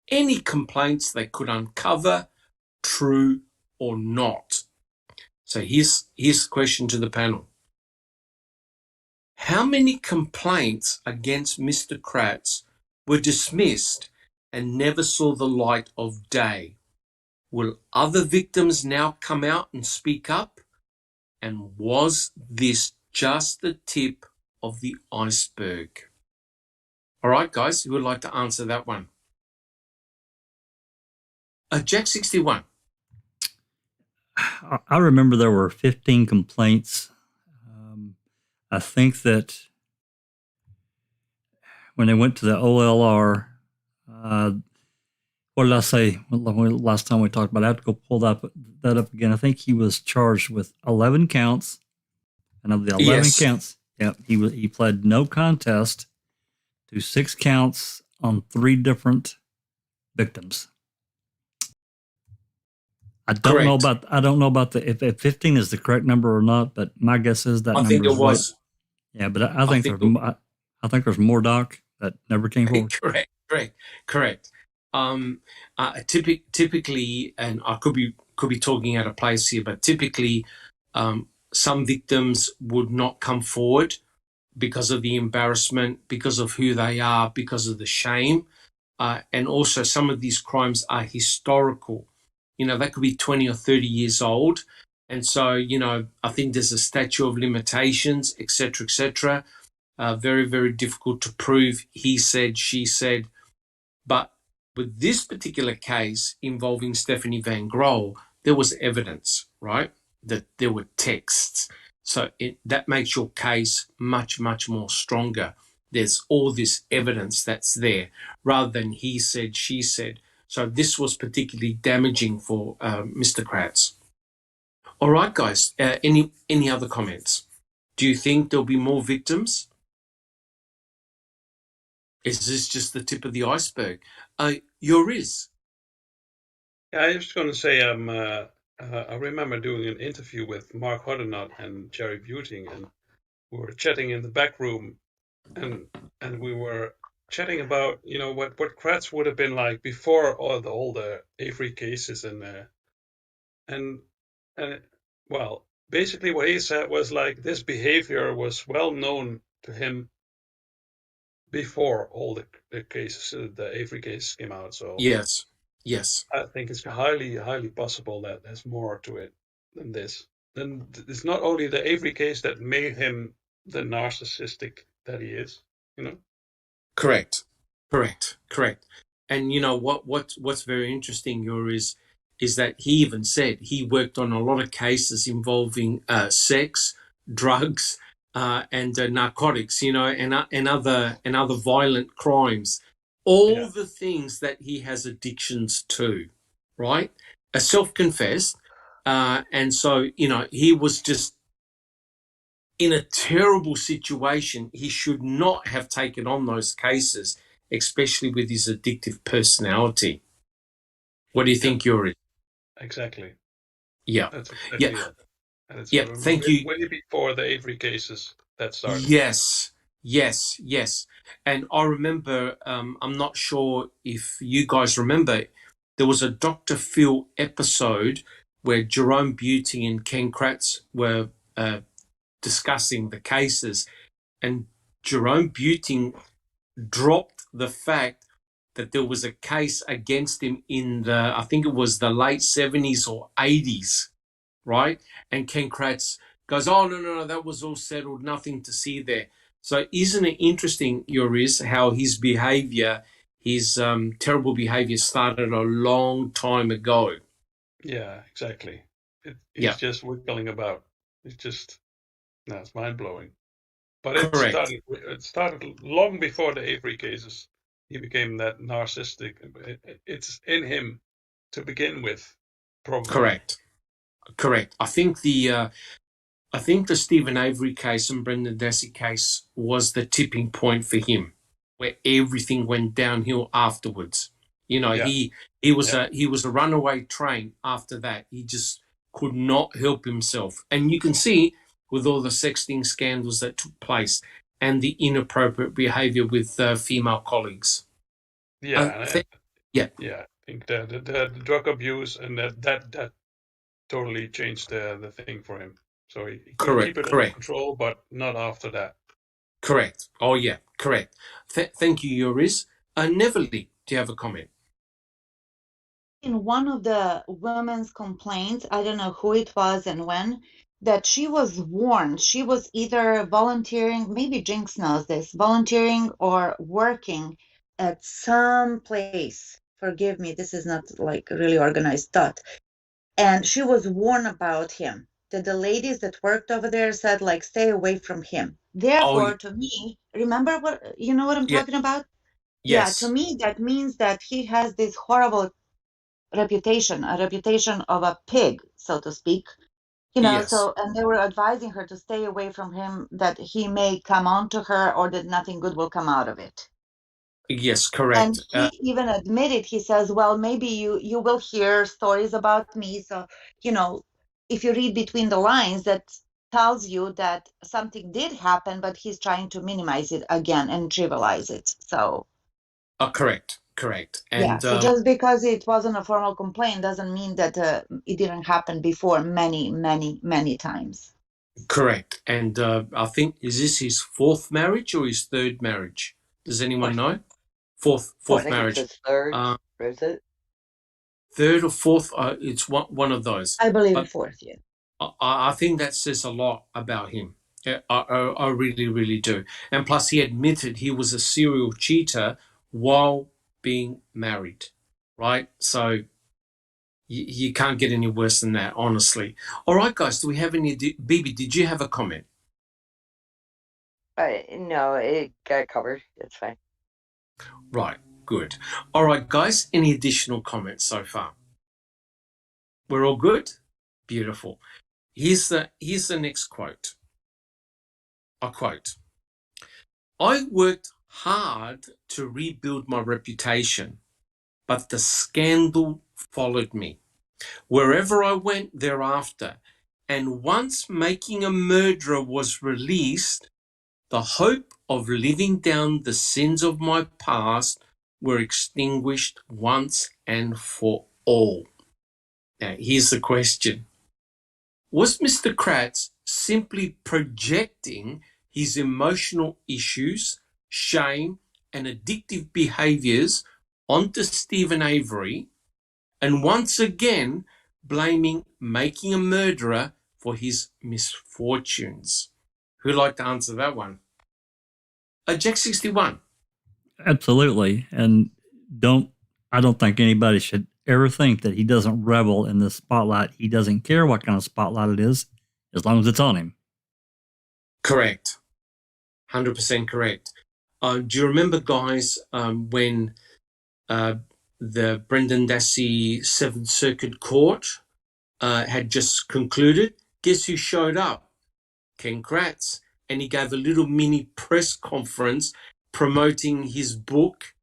any complaints they could uncover, true or not." So here's the question to the panel. How many complaints against Mr. Kratz were dismissed and never saw the light of day? Will other victims now come out and speak up? And was this just the tip of the iceberg? All right, guys, who would like to answer that one? Jack 61. I remember there were 15 complaints. I think that when they went to the OLR, What did I say last time we talked about it? I have to go pull that up again. I think he was charged with 11 counts. And of the 11 Yes. counts, he pled no contest to 6 counts on 3 different victims. I don't know about if 15 is the correct number or not, but my guess is that I number think is it was. right. Yeah, but I think there's more, Doc, that never came forward. Correct. Typically, and I could be talking out of place here, but typically, some victims would not come forward because of the embarrassment, because of who they are, because of the shame, and also some of these crimes are historical. They could be 20 or 30 years old, and so I think there's a statute of limitations, etc., etc. Very, very difficult to prove. He said, she said. But with this particular case involving Stephanie Van Grohl, there was evidence, right? That there were texts. So that makes your case much, much more stronger. There's all this evidence that's there rather than he said, she said. So this was particularly damaging for Mr. Kratz. All right, guys, any other comments? Do you think there'll be more victims? Is this just the tip of the iceberg? Yours. Yeah, I was going to say, I remember doing an interview with Mark Hoddenot and Jerry Buting, and we were chatting in the back room, and we were chatting about what Kratz would have been like before all the Avery cases, and well, basically what he said was like this behavior was well known to him before all the cases, the Avery cases came out. So Yes. I think it's highly, highly possible that there's more to it than this. Then it's not only the Avery case that made him the narcissistic that he is, Correct. And what's very interesting here is that he even said he worked on a lot of cases involving sex, drugs, and narcotics, and other violent crimes. All the things that he has addictions to, right? Self-confessed, and so he was just in a terrible situation. He should not have taken on those cases, especially with his addictive personality. What do you think, Yuri? Exactly. Yeah. That's exactly it. And it's Thank you. Way before the Avery cases that started. Yes. And I remember, I'm not sure if you guys remember, there was a Dr. Phil episode where Jerome Buting and Ken Kratz were discussing the cases, and Jerome Buting dropped the fact that there was a case against him in I think it was the late 70s or 80s, right? And Ken Kratz goes, oh, no, that was all settled, nothing to see there. So isn't it interesting, Yoris, how his behavior, his terrible behavior started a long time ago? Yeah, exactly. He's just wiggling about. It's mind-blowing. But it started long before the Avery cases. He became that narcissistic. It's in him to begin with, probably. Correct. I think the Stephen Avery case and Brendan Dassey case was the tipping point for him, where everything went downhill afterwards. He was a runaway train after that. He just could not help himself. And you can see with all the sexting scandals that took place and the inappropriate behavior with female colleagues. I think the drug abuse and that totally changed the thing for him. So he could keep it under control, but not after that. Correct. Oh yeah, correct. Thank you, Yoris. Neverly, do you have a comment? In one of the women's complaints, I don't know who it was and when, that she was warned. She was either volunteering, maybe Jinx knows this, volunteering or working at some place. Forgive me, this is not like really organized thought. And she was warned about him. That the ladies that worked over there said, like, stay away from him. Therefore, to me, remember what, you know what I'm talking about? Yeah, to Yes. me, that means that he has this horrible reputation, a reputation of a pig, so to speak. Yes. So, and they were advising her to stay away from him, that he may come on to her or that nothing good will come out of it. Yes, And correct. he even admitted, he says, well, maybe you will hear stories about me. So, if you read between the lines, that tells you that something did happen, but he's trying to minimize it again and trivialize it. So, Correct. yeah. And So just because it wasn't a formal complaint doesn't mean that it didn't happen before many, many, many times. correct. And I think, is this his fourth marriage or his third marriage? Does anyone know? Well, I Fourth think it's marriage. his third. Is it? Third or fourth, it's one of those. I believe But fourth, yeah. I think that says a lot about him. Yeah, I really, really do. And plus, he admitted he was a serial cheater while being married, right? So you can't get any worse than that, honestly. All right, guys, do we have any? Bibi, did you have a comment? No, it got covered. It's fine. Right, good. All right, guys, any additional comments so far? We're all good? Beautiful. Here's the next quote. I quote, I worked hard to rebuild my reputation, but the scandal followed me wherever I went thereafter. And once Making a Murderer was released, the hope of living down the sins of my past were extinguished once and for all. Now, here's the question. Was Mr. Kratz simply projecting his emotional issues, shame, and addictive behaviors onto Stephen Avery, and once again blaming Making a Murderer for his misfortunes? Who'd like to answer that one? Jack 61. Absolutely. And I don't think anybody should ever think that he doesn't revel in the spotlight. He doesn't care what kind of spotlight it is, as long as it's on him. Correct. 100% correct. Do you remember, guys, when the Brendan Dassey Seventh Circuit Court had just concluded? Guess who showed up? Ken Kratz. And he gave a little mini press conference promoting his book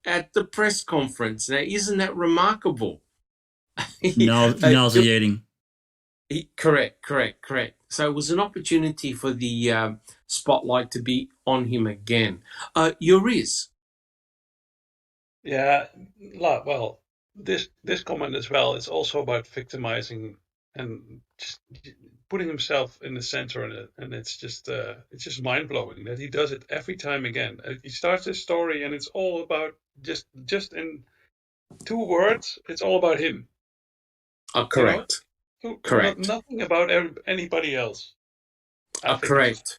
at the press conference. Now, isn't that remarkable? Nauseating. Correct. So it was an opportunity for the spotlight to be on him again. Yuriz. Yeah, well, this comment as well is also about victimizing and just putting himself in the center in it, and it's just mind blowing that he does it every time again. He starts his story and it's all about just in 2 words, it's all about him. Correct. Correct. Nothing about anybody else. I think Correct.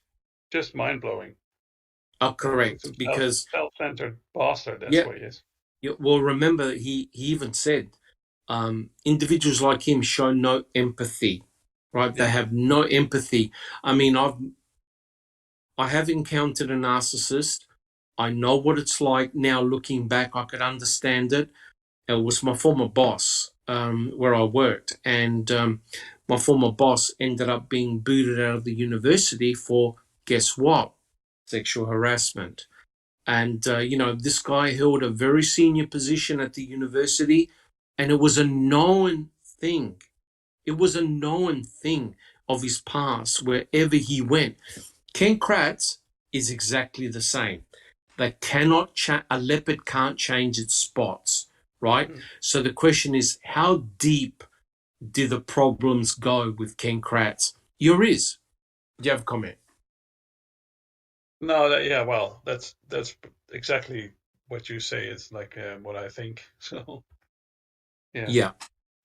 Just mind blowing. Correct. Because self-centered bastard. That's what he is. Well, remember, he even said individuals like him show no empathy, right? They have no empathy. I mean, I have encountered a narcissist. I know what it's like now. Looking back, I could understand it. It was my former boss where I worked, and my former boss ended up being booted out of the university for, guess what? Sexual harassment. And, this guy held a very senior position at the university, and it was a known thing. It was a known thing of his past wherever he went. Ken Kratz is exactly the same. They cannot a leopard can't change its spots, right? So the question is, how deep do the problems go with Ken Kratz? Yuriz, do you have a comment? No, well, that's exactly what you say. It's like what I think. So,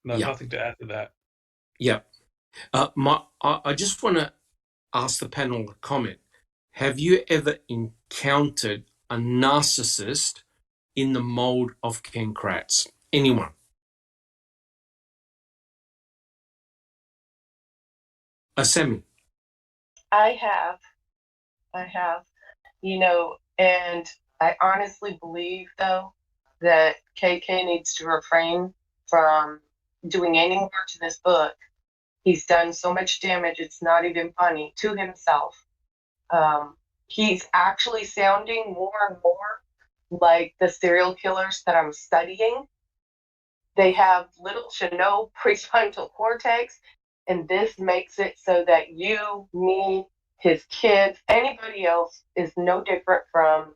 nothing to add to that. Yeah. I just want to ask the panel a comment. Have you ever encountered a narcissist in the mold of Ken Kratz? Anyone? Sammy? I have, and I honestly believe, though, that KK needs to refrain from doing any more to this book. He's done so much damage, it's not even funny, to himself. He's actually sounding more and more like the serial killers that I'm studying. They have little to no prefrontal cortex, and this makes it so that you, me, his kids, anybody else is no different from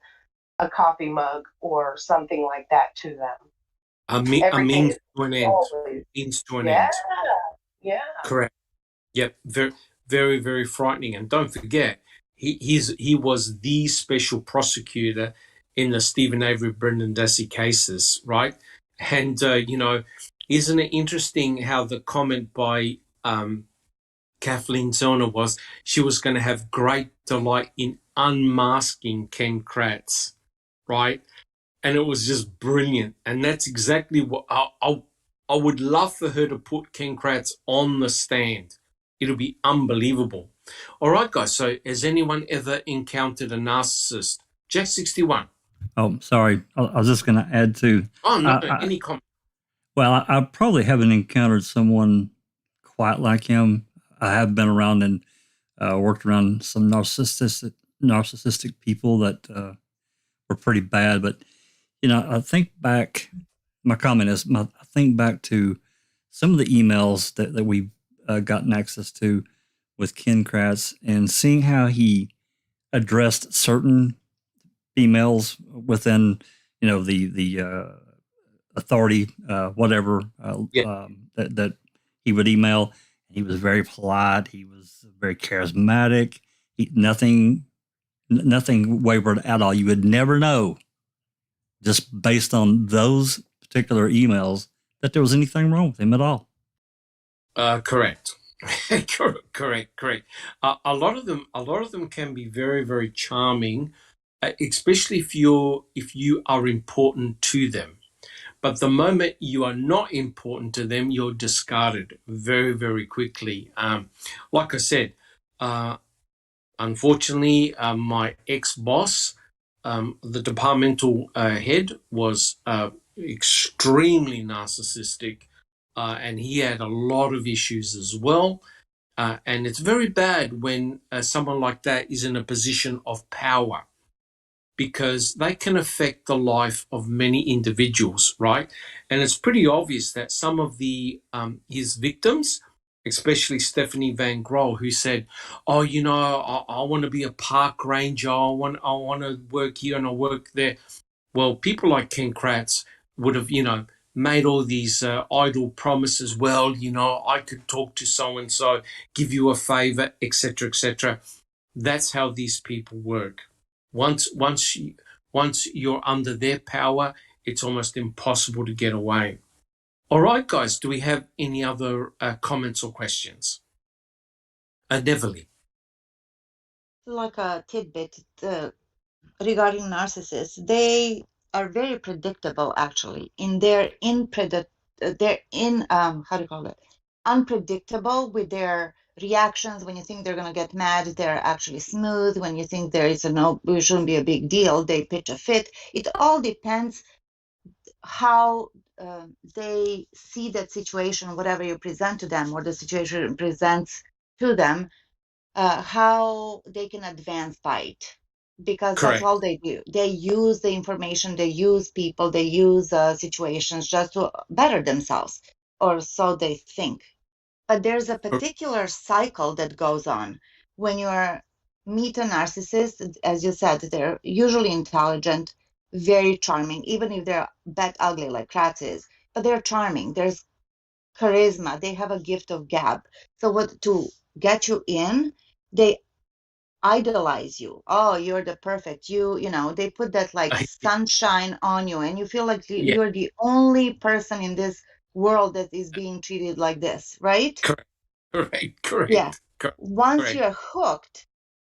a coffee mug or something like that to them. A Everything means is to an end. always, Means to an yeah, end. yeah. Correct. Yep. Very, very, very frightening. And don't forget, he was the special prosecutor in the Stephen Avery, Brendan Dassey cases, right? And isn't it interesting how the comment by Kathleen Zellner was she was going to have great delight in unmasking Ken Kratz, right? And it was just brilliant. And that's exactly what I would love for her to put Ken Kratz on the stand. It'll be unbelievable. All right, guys. So has anyone ever encountered a narcissist? Jack 61. Oh, sorry. I was just going to add to. Oh, no, any comment? Well, I probably haven't encountered someone quite like him. I have been around and worked around some narcissistic people that were pretty bad. But, I think back, my comment is, I think back to some of the emails that we've gotten access to with Ken Kratz and seeing how he addressed certain females within, the authority, whatever, that he would email. He was very polite. He was very charismatic. Nothing wavered at all. You would never know, just based on those particular emails, that there was anything wrong with him at all. Correct. Correct. A lot of them can be very, very charming, especially if you are important to them. But the moment you are not important to them, you're discarded very, very quickly. Like I said, unfortunately, my ex-boss, the departmental head, was extremely narcissistic, and he had a lot of issues as well. And it's very bad when someone like that is in a position of power, because they can affect the life of many individuals, right? And it's pretty obvious that some of his victims, especially Stephanie Van Grohl, who said, "Oh, I want to be a park ranger. I want to work here and I work there." Well, people like Ken Kratz would have, made all these idle promises. Well, I could talk to so and so, give you a favor, etc., etc. That's how these people work. Once you're under their power, it's almost impossible to get away. All right, guys, do we have any other comments or questions? Neverly. Like a tidbit regarding narcissists, they are very predictable actually in their unpredictable with their reactions. When you think they're going to get mad, they're actually smooth. When you think there is it shouldn't be a big deal, they pitch a fit. It all depends how they see that situation, whatever you present to them or the situation presents to them, how they can advance by it, because Correct. that's all they do. They use the information, they use people, they use situations just to better themselves, or so they think. But there's a particular cycle that goes on when you meet a narcissist. As you said, they're usually intelligent, very charming, even if they're bat ugly like Kratz is, but they're charming. There's charisma. They have a gift of gab. So to get you in, they idolize you. Oh, you're the perfect. They put that like sunshine on you, and you feel like you're the only person in this world that is being treated like this, right? Correct. Yeah. Once you're hooked,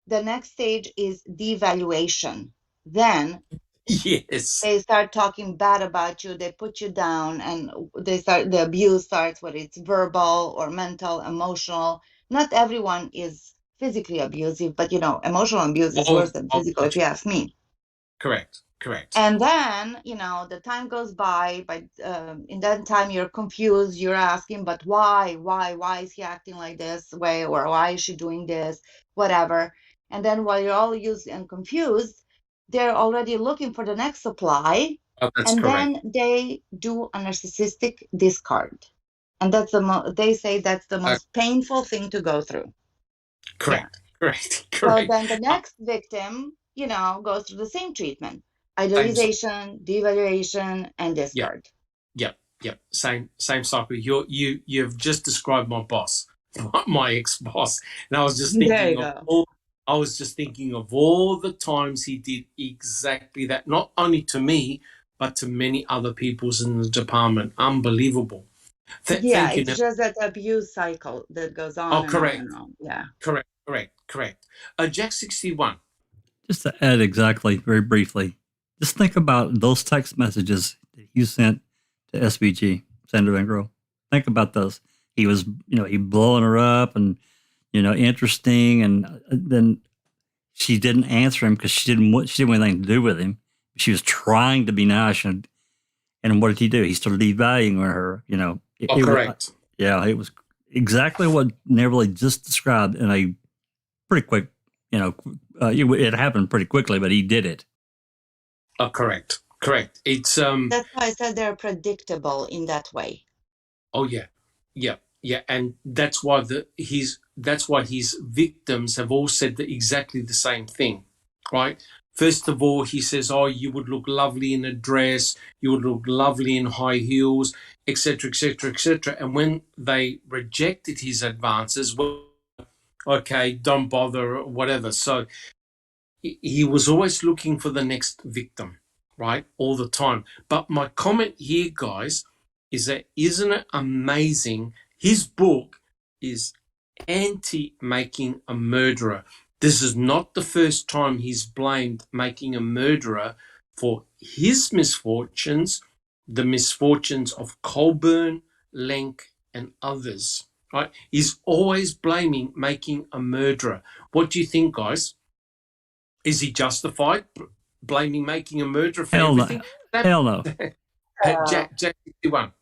the next stage is devaluation. Then they start talking bad about you. They put you down, and the abuse starts, whether it's verbal or mental, emotional. Not everyone is physically abusive, but emotional abuse is worse than physical, if you ask me. Correct. Correct. And then, the time goes by, but in that time you're confused. You're asking, but why? Why is he acting like this way? Or why is she doing this? Whatever. And then while you're all used and confused, they're already looking for the next supply. Oh, that's And correct. then they do a narcissistic discard. And that's they say that's the most painful thing to go through. Correct. Yeah. Correct. So Correct. then the next victim, goes through the same treatment. Idealization, devaluation, and discard. Yep. Same cycle. You've just described my boss, my ex-boss, and I was just thinking of all the times he did exactly that. Not only to me, but to many other peoples in the department. Unbelievable. Thank you. It's just that abuse cycle that goes on and on and on. Yeah. Correct. Jack 61. Just to add exactly, very briefly, just think about those text messages that you sent to SVG, Senator Van Gro. Think about those. He was, he blowing her up and, interesting. And then she didn't answer him because she didn't want anything to do with him. She was trying to be nice. And what did he do? He started devaluing her, Correct. It was exactly what Neverly just described in a pretty quick, it happened pretty quickly, but he did it. Correct. It's That's why I said they're predictable in that way. Oh yeah, and that's why his victims have all said exactly the same thing, right? First of all, he says, "Oh, you would look lovely in a dress. You would look lovely in high heels, etc., etc., etc." And when they rejected his advances, well, okay, don't bother, whatever. So he was always looking for the next victim, right? All the time. But my comment here, guys, is that isn't it amazing? His book is anti-making a murderer. This is not the first time he's blamed making a murderer for his misfortunes, the misfortunes of Colburn, Lenk, and others, right? He's always blaming making a murderer. What do you think, guys? Is he justified blaming making a murderer for everything? Hell no. Jack 61.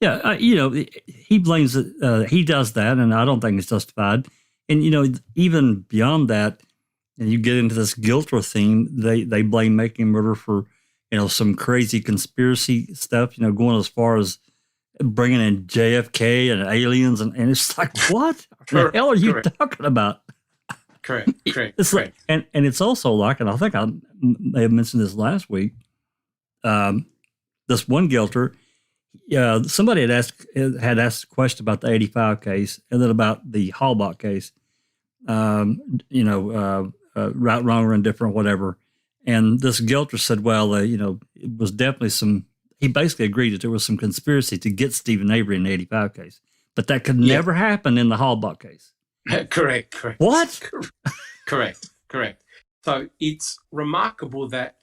Yeah, he blames it. He does that, and I don't think it's justified. And even beyond that, and you get into this Giltro theme, they blame making murder for some crazy conspiracy stuff. Going as far as bringing in JFK and aliens, and it's like, what the hell are you talking about? Correct. Like, and it's also like, and I think I may have mentioned this last week. This one Gilter, somebody had asked a question about the 85 case, and then about the Halbach case. Right, wrong, or indifferent, whatever. And this Gilter said, well, it was definitely he basically agreed that there was some conspiracy to get Stephen Avery in the 85 case, but that could never happen in the Halbach case. Correct. What? Correct. So it's remarkable that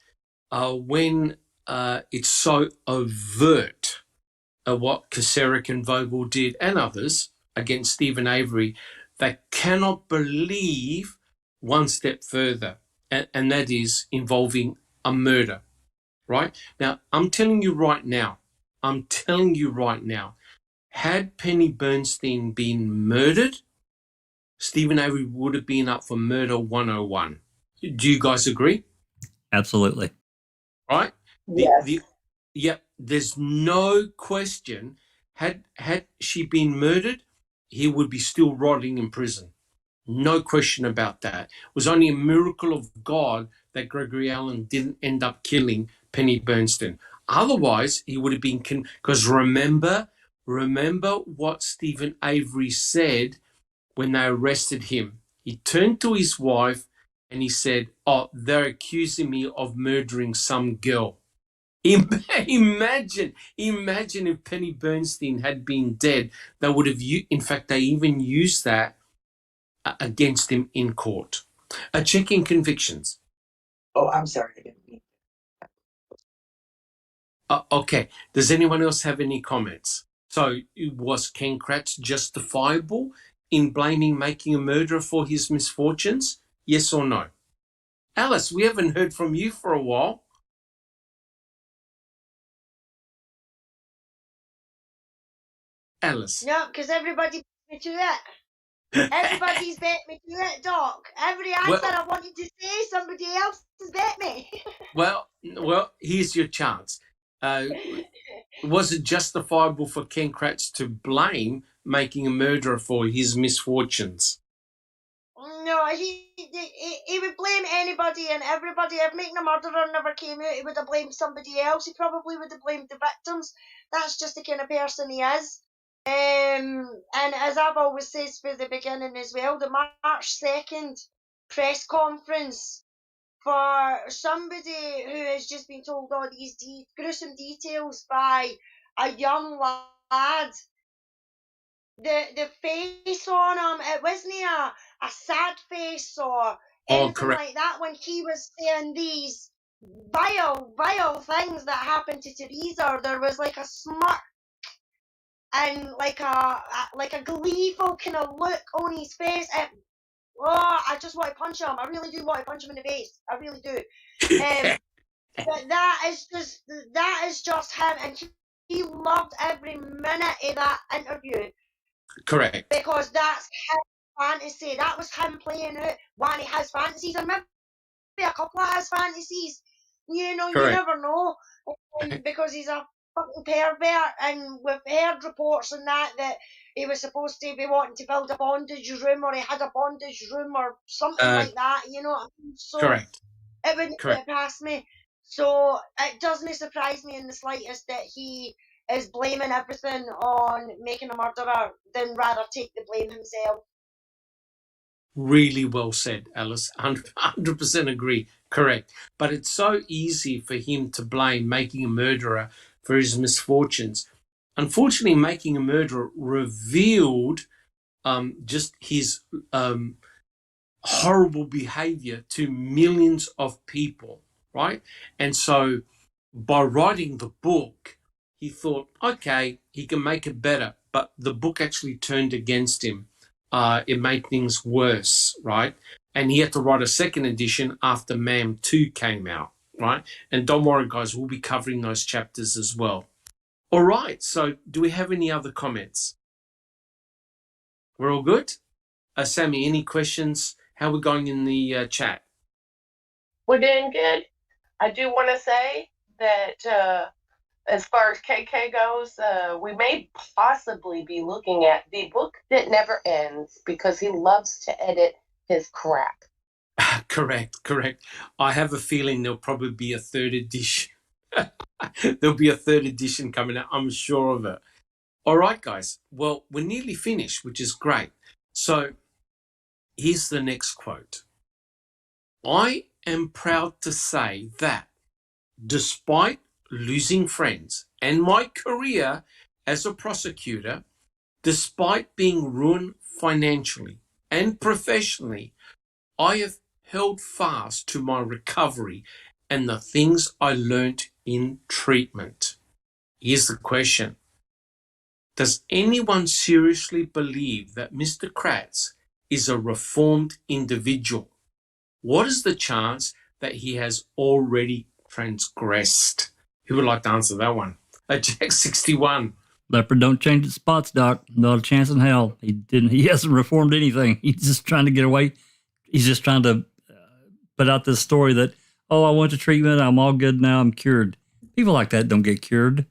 when it's so overt what Kacerik and Vogel did and others against Stephen Avery, they cannot believe one step further, and that is involving a murder, right? Now, I'm telling you right now, had Penny Bernstein been murdered, Stephen Avery would have been up for murder 101. Do you guys agree? Absolutely. Right? Yes. There's no question. Had she been murdered, he would be still rotting in prison. No question about that. It was only a miracle of God that Gregory Allen didn't end up killing Penny Bernstein. Otherwise, he would have been... Because remember what Stephen Avery said when they arrested him. He turned to his wife and he said, "Oh, they're accusing me of murdering some girl." Imagine if Penny Bernstein had been dead. They would have, in fact, they even used that against him in court. Checking convictions. Oh, I'm sorry. I didn't mean. Okay. Does anyone else have any comments? So was Ken Kratz justifiable in blaming making a murderer for his misfortunes? Yes or no? Alice, we haven't heard from you for a while. Alice. No, because everybody beat me to it. Everybody's bet me to it, Doc. Every answer I wanted to say, somebody else has bet me. well, here's your chance. Was it justifiable for Ken Kratz to blame making a murderer for his misfortunes? No, he would blame anybody and everybody. If Making a Murderer never came out, he would have blamed somebody else. He probably would have blamed the victims. That's just the kind of person he is. And as I've always said from the beginning as well, the March 2nd press conference for somebody who has just been told all these gruesome details by a young lad, the face on him, it wasn't a sad face or anything like that when he was saying these vile things that happened to Teresa. There was like a smirk and like a gleeful kind of look on his face. I just want to punch him. I really do want to punch him in the face. I really do. But that is just him, and he loved every minute of that interview. Correct. Because that's his fantasy. That was him playing out one of his fantasies, and maybe a couple of his fantasies. You know, Correct. You never know, because he's a fucking pervert, and we've heard reports on that he was supposed to be wanting to build a bondage room, or he had a bondage room, or something like that. You know what I mean? So correct. It wouldn't get past me. So it doesn't surprise me in the slightest that he is blaming everything on Making a Murderer than rather take the blame himself. Really well said, Alice. 100% agree. Correct. But it's so easy for him to blame Making a Murderer for his misfortunes. Unfortunately, Making a Murderer revealed just his horrible behavior to millions of people, right? And so by writing the book, he thought, okay, he can make it better. But the book actually turned against him. It made things worse, right? And he had to write a second edition after Ma'am 2 came out, right? And don't worry, guys, we'll be covering those chapters as well. All right, so do we have any other comments? We're all good? Sammy, any questions? How are we going in the chat? We're doing good. I do want to say that as far as KK goes, we may possibly be looking at the book that never ends because he loves to edit his crap. Correct. I have a feeling there'll probably be a third edition. There'll be a third edition coming out. I'm sure of it. All right, guys. Well, we're nearly finished, which is great. So here's the next quote. I am proud to say that despite losing friends and my career as a prosecutor, despite being ruined financially and professionally, I have held fast to my recovery and the things I learnt in treatment. Here's the question. Does anyone seriously believe that Mr. Kratz is a reformed individual? What is the chance that he has already transgressed? Who would like to answer that one? Jack 61. Leopard don't change its spots, Doc. Not a chance in hell. He hasn't reformed anything. He's just trying to get away. He's just trying to put out this story that, oh, I went to treatment. I'm all good now. I'm cured. People like that don't get cured.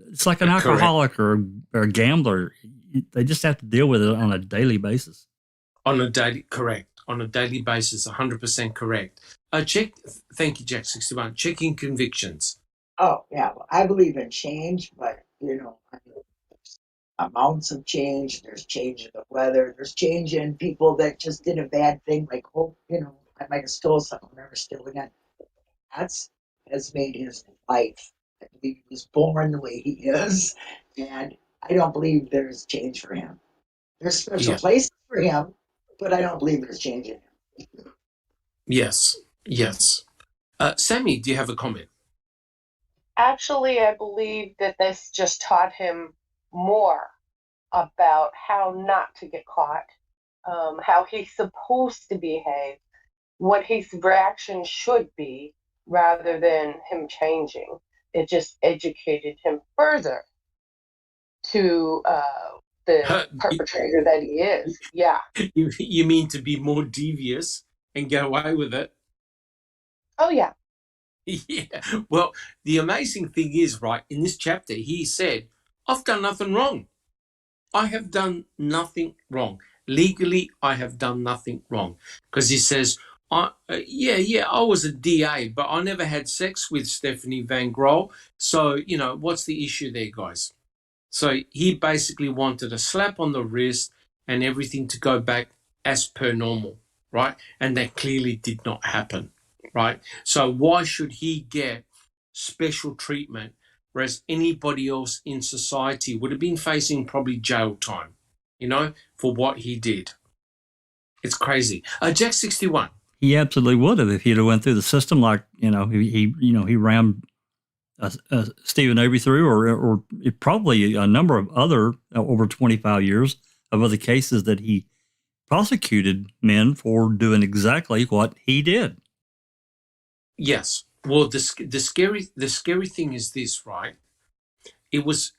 It's like an alcoholic or a gambler. They just have to deal with it on a daily basis. Correct. On a daily basis, 100% correct. Thank you, Jack 61. Checking convictions. Oh, yeah. Well, I believe in change, but, there's amounts of change. There's change in the weather. There's change in people that just did a bad thing, like, I might have stole something, never stealing it. That's has made his life. I believe he was born the way he is, and I don't believe there's change for him. There's special places for him, but I don't believe there's change in him. Yes. Sammy, do you have a comment? Actually, I believe that this just taught him more about how not to get caught, how he's supposed to behave, what his reaction should be rather than him changing. It just educated him further to the perpetrator that he is. Yeah. You mean to be more devious and get away with it? Oh, yeah. Yeah. Well, the amazing thing is, right, in this chapter, he said, I've done nothing wrong. I have done nothing wrong. Legally, I have done nothing wrong. Because he says, I was a DA, but I never had sex with Stephanie Van Grohl. So, what's the issue there, guys? So he basically wanted a slap on the wrist and everything to go back as per normal, right? And that clearly did not happen, right? So why should he get special treatment, whereas anybody else in society would have been facing probably jail time, for what he did? It's crazy. Jack 61. He absolutely would have if he'd have went through the system like, he rammed Stephen Avery through, or probably a number of other, over 25 years of other cases that he prosecuted men for doing exactly what he did. Yes. Well, the scary thing is this, right? It was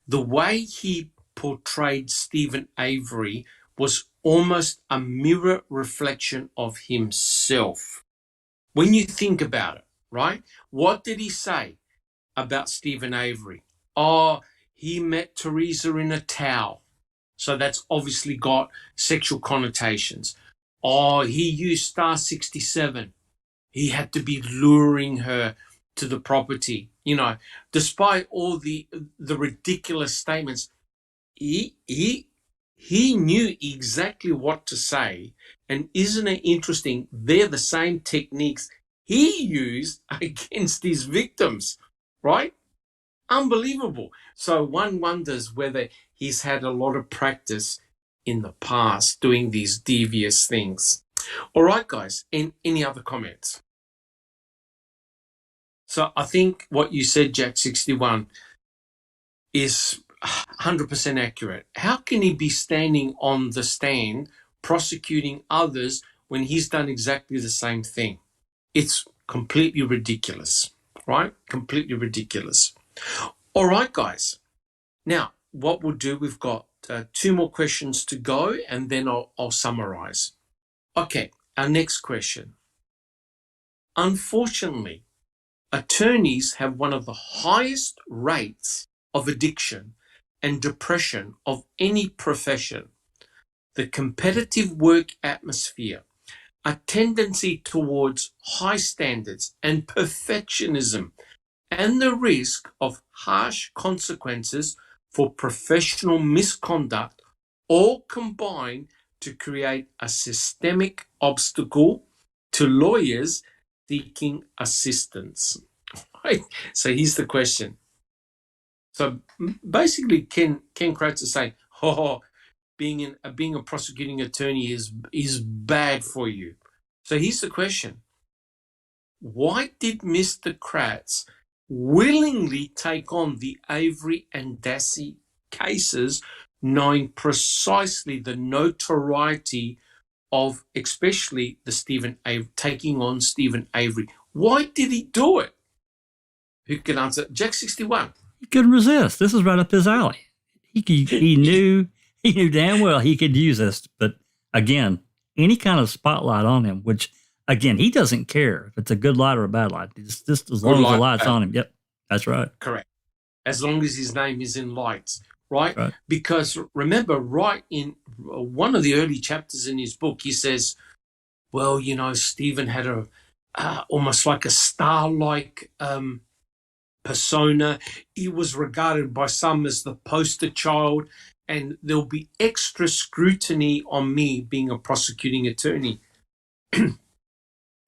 the way he portrayed Stephen Avery was almost a mirror reflection of himself. When you think about it, right? What did he say about Stephen Avery? Oh, he met Teresa in a towel. So that's obviously got sexual connotations. Oh, he used Star 67. He had to be luring her to the property. Despite all the ridiculous statements, he knew exactly what to say. And isn't it interesting? They're the same techniques he used against his victims, right? Unbelievable. So one wonders whether he's had a lot of practice in the past doing these devious things. All right, guys, any other comments? So I think what you said, Jack 61, is 100% accurate. How can he be standing on the stand prosecuting others when he's done exactly the same thing? It's completely ridiculous, right? Completely ridiculous. All right, guys. Now, what we'll do, we've got 2 more questions to go, and then I'll summarize. Okay, our next question. Unfortunately, attorneys have one of the highest rates of addiction and depression of any profession. The competitive work atmosphere, a tendency towards high standards and perfectionism, and the risk of harsh consequences for professional misconduct all combine to create a systemic obstacle to lawyers seeking assistance. Right? So here's the question. So basically, Ken Kratz is saying, being a prosecuting attorney is bad for you. So here's the question. Why did Mr. Kratz willingly take on the Avery and Dassey cases, knowing precisely the notoriety of especially taking on Stephen Avery? Why did he do it? Who can answer? Jack 61. He couldn't resist. This is right up his alley. He knew damn well he could use this, but again, any kind of spotlight on him, which again, he doesn't care if it's a good light or a bad light. It's just as long as the light's on him. Yep, that's right. Correct. As long as his name is in lights, right? Because remember, right in one of the early chapters in his book, he says, well, Stephen had almost like a star-like persona. He was regarded by some as the poster child, and there'll be extra scrutiny on me being a prosecuting attorney.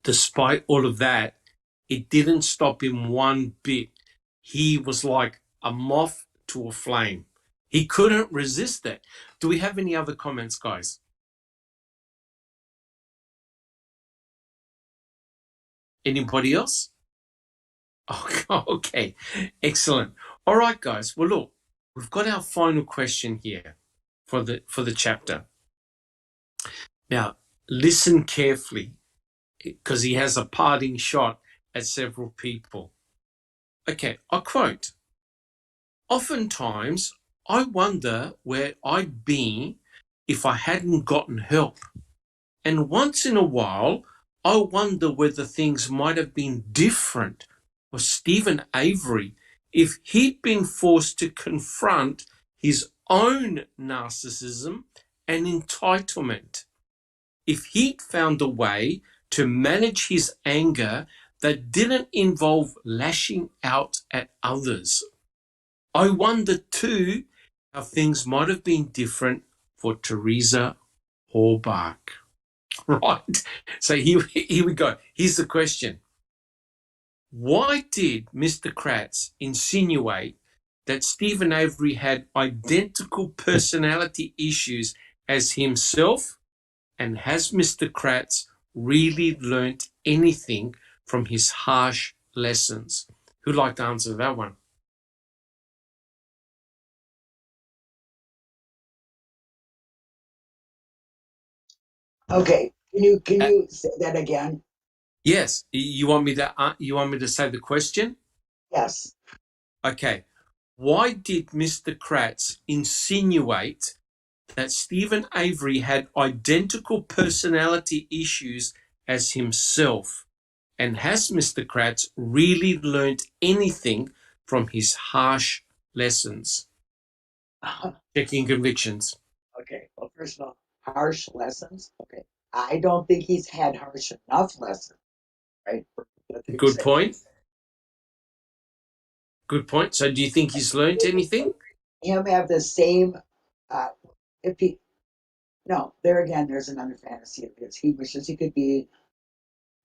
Despite all of that, it didn't stop him one bit. He was like a moth to a flame. He couldn't resist it. Do we have any other comments, guys? Anybody else? Okay, excellent. All right, guys. Well, look, we've got our final question here for the chapter. Now, listen carefully, because he has a parting shot at several people. Okay, I quote, "Oftentimes, I wonder where I'd be if I hadn't gotten help. And once in a while, I wonder whether things might have been different for Stephen Avery if he'd been forced to confront his own narcissism and entitlement. If he'd found a way to manage his anger that didn't involve lashing out at others. I wonder too how things might have been different for Teresa Horbach." Right. So here we go. Here's the question. Why did Mr. Kratz insinuate that Stephen Avery had identical personality issues as himself? And has Mr. Kratz really learnt anything from his harsh lessons? Who'd like to answer that one? Okay, can you say that again? Yes. You want me to say the question? Yes. Okay. Why did Mr. Kratz insinuate that Stephen Avery had identical personality issues as himself? And has Mr. Kratz really learnt anything from his harsh lessons? Checking convictions. Okay, well, first of all, harsh lessons. Okay, I don't think he's had harsh enough lessons, right? Good point. Good point. So do you think he's learnt anything? Him have the same, if he, no, there again, there's another fantasy of his. He wishes he could be,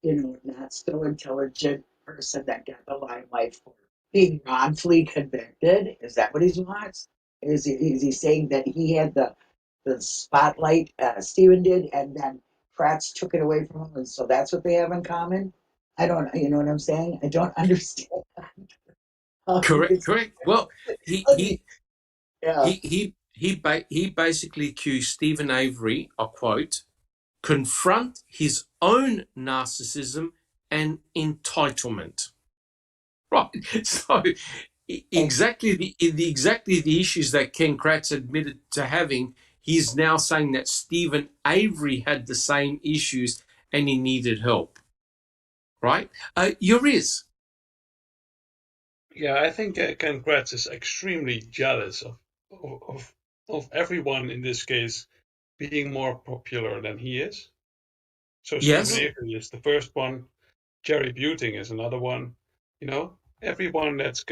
not so intelligent person that got the limelight for being wrongfully convicted. Is that what he wants? Is he saying that he had the spotlight Stephen did, and then Kratz took it away from him, and so that's what they have in common? I don't, you know what I'm saying? I don't understand. Correct. Well, he Yeah. basically accused Stephen Avery, I quote, confront his own narcissism and entitlement. Right. So exactly the issues that Ken Kratz admitted to having, he's now saying that Stephen Avery had the same issues and he needed help. Right? Yuriz. Yeah, I think Ken Kratz is extremely jealous of everyone in this case being more popular than he is. So Yes. Stephen Avery is the first one. Jerry Buting is another one. Everyone that's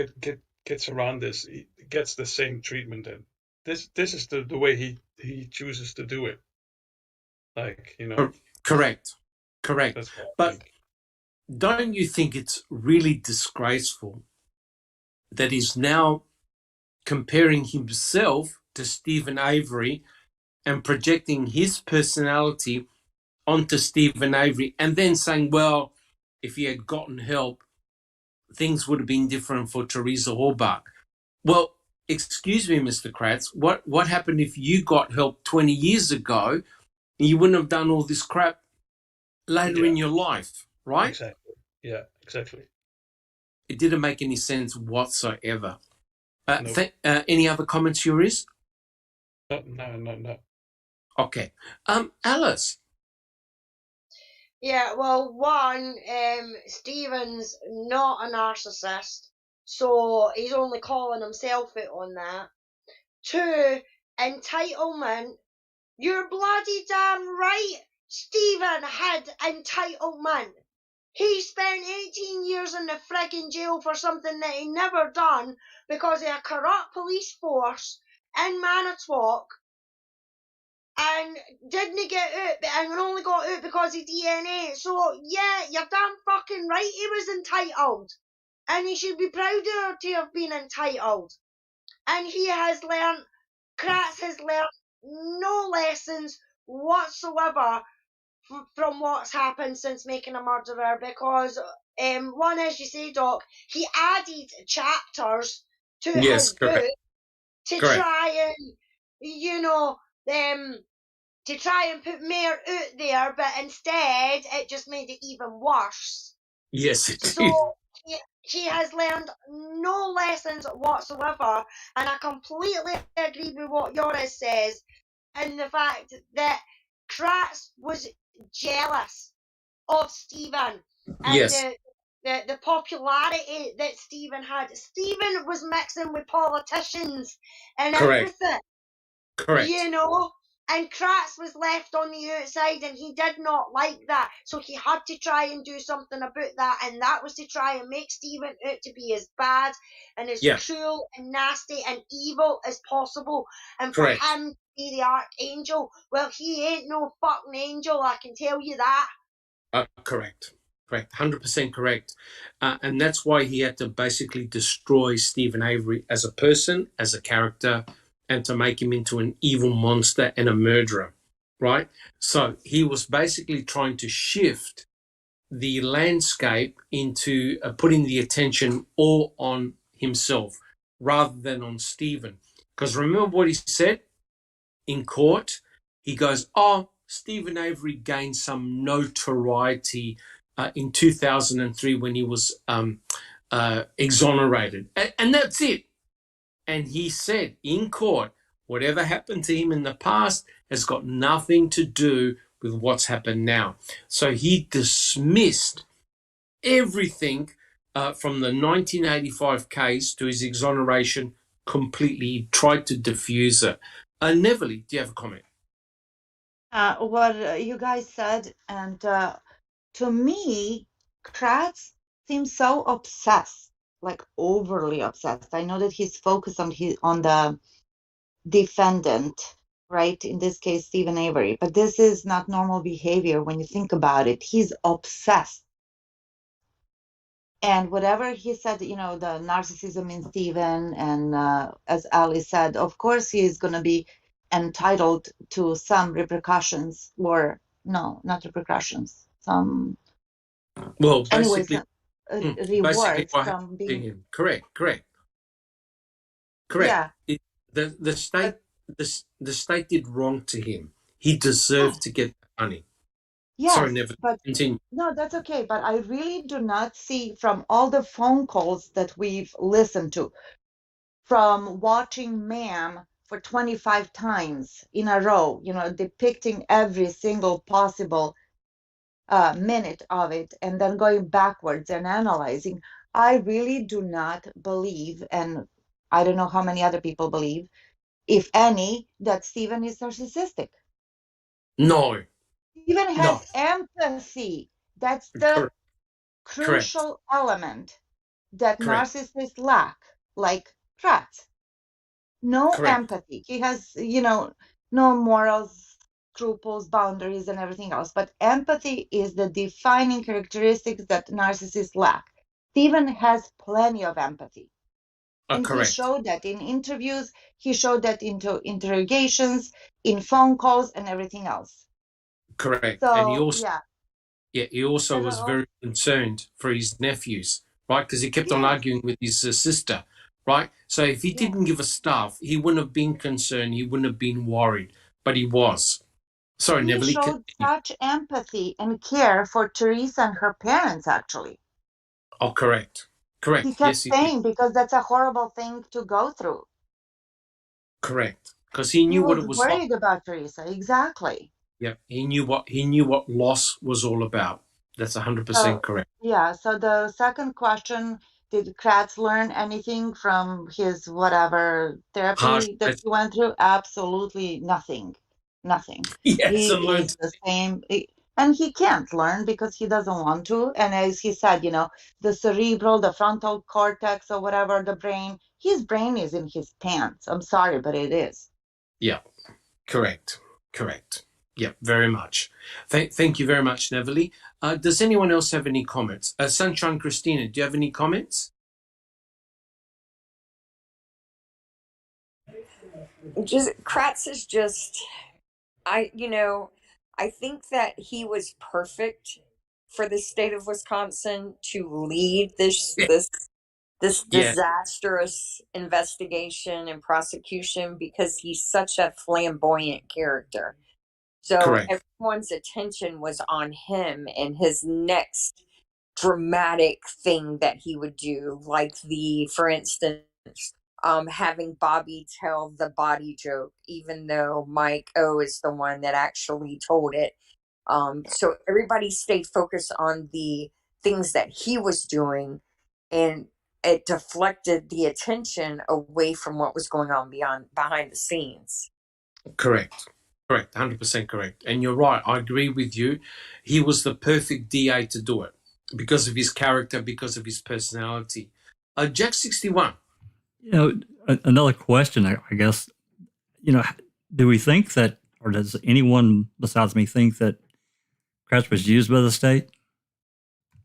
gets around this gets the same treatment, and this is the way he chooses to do it. Correct. That's what I But think. don't you think it's really disgraceful that he's now comparing himself to Stephen Avery and projecting his personality onto Stephen Avery and then saying, well, if he had gotten help, things would have been different for Teresa Horbach? Well, excuse me, Mr. Kratz, what happened if you got help 20 years ago and you wouldn't have done all this crap later in your life, right? Exactly. Yeah, exactly. It didn't make any sense whatsoever. Nope. Any other comments, Yuris? No. Okay. Alice. Yeah, well, one, Stephen's not a narcissist, so he's only calling himself out on that. Two, entitlement. You're bloody damn right, Stephen had entitlement. He spent 18 years in the frigging jail for something that he never done because of a corrupt police force in Manitowoc, and didn't get out, and only got out because of DNA. So yeah, you're damn fucking right, he was entitled, and he should be prouder to have been entitled. And he has learned, Kratz has learned no lessons whatsoever from what's happened since Making a Murderer, because one, as you say, Doc, he added chapters to his book to try and, to try and put more out there, but instead it just made it even worse. Yes, it So did. he has learned no lessons whatsoever, and I completely agree with what Yoris says, and the fact that Kratz was jealous of Stephen and Yes, the popularity that Stephen had. Stephen was mixing with politicians and correct, everything, correct. and Kratz was left on the outside, and he did not like that. So he had to try and do something about that, and that was to try and make Stephen out to be as bad and as Yeah, cruel and nasty and evil as possible, and for correct. him to be the archangel. Well, he ain't no fucking angel, I can tell you that. Correct. Correct. 100% correct. And that's why he had to basically destroy Stephen Avery as a person, as a character, and to make him into an evil monster and a murderer. Right? So he was basically trying to shift the landscape into putting the attention all on himself rather than on Stephen. Because remember what he said in court? He goes, "Oh, Stephen Avery gained some notoriety in 2003 when he was exonerated." And that's it. And he said in court, whatever happened to him in the past has got nothing to do with what's happened now. So he dismissed everything from the 1985 case to his exoneration completely. He tried to diffuse it. Neverly, do you have a comment? What you guys said, and to me, Kratz seems so obsessed, like overly obsessed. I know that he's focused on the defendant, right? In this case, Stephen Avery, but this is not normal behavior when you think about it. He's obsessed. And whatever he said, the narcissism in Stephen, and as Ali said, of course he is going to be entitled to some repercussions, or no, not repercussions, some, Well, anyways, basically rewards what from happened to being, him. Correct. yeah, The state but the state did wrong to him. He deserved to get the money. Sorry, yes, never but continue. no, that's okay. But I really do not see, from all the phone calls that we've listened to, from watching Ma'am for 25 times in a row, depicting every single possible minute of it, and then going backwards and analyzing. I really do not believe, and I don't know how many other people believe, if any, that Stephen is narcissistic. No, Stephen no. has empathy. That's the Correct. crucial element that Correct. narcissists lack, like Kratz. No Correct. empathy. He has, no morals, scruples, boundaries, and everything else. But empathy is the defining characteristics that narcissists lack. Stephen has plenty of empathy. And he Correct. showed that in interviews, he showed that into interrogations, in phone calls, and everything else. Correct. And So, yeah. he also And was very concerned for his nephews, right? Because he kept on yes, arguing with his sister, right? So if he yes. didn't give a stuff, he wouldn't have been concerned. He wouldn't have been worried, but he was. Sorry, He Neverly, showed continue. such empathy and care for Teresa and her parents, actually. Oh, correct. He Correct. kept Yes, he did. saying, because that's a horrible thing to go through. Correct. Because he He knew what was it was like. worried about Teresa, exactly. Yeah, he knew what loss was all about. That's 100% So, correct. yeah, so the second question, did Kratz learn anything from his whatever Harsh. therapy that he went through? Absolutely nothing. Nothing. He He hasn't is learned. the same. And he can't learn because he doesn't want to. And as he said, the cerebral, the frontal cortex, or whatever, the brain, his brain is in his pants. I'm sorry, but it is. Yeah, correct. Yeah, very much. Thank you very much, Neverly. Does anyone else have any comments? Sunshine Christina, do you have any comments? Kratz is just, I think that he was perfect for the state of Wisconsin to lead this Yeah. Yeah. disastrous investigation and prosecution, because he's such a flamboyant character. So Correct. everyone's attention was on him and his next dramatic thing that he would do, like for instance, having Bobby tell the body joke, even though Mike O is the one that actually told it. So everybody stayed focused on the things that he was doing, and it deflected the attention away from what was going on behind the scenes. Correct. Correct. 100% correct. And you're right. I agree with you. He was the perfect DA to do it because of his character, because of his personality. Jack 61. You know, another question, I guess, you know, do we think that, or does anyone besides me think that Kratz was used by the state?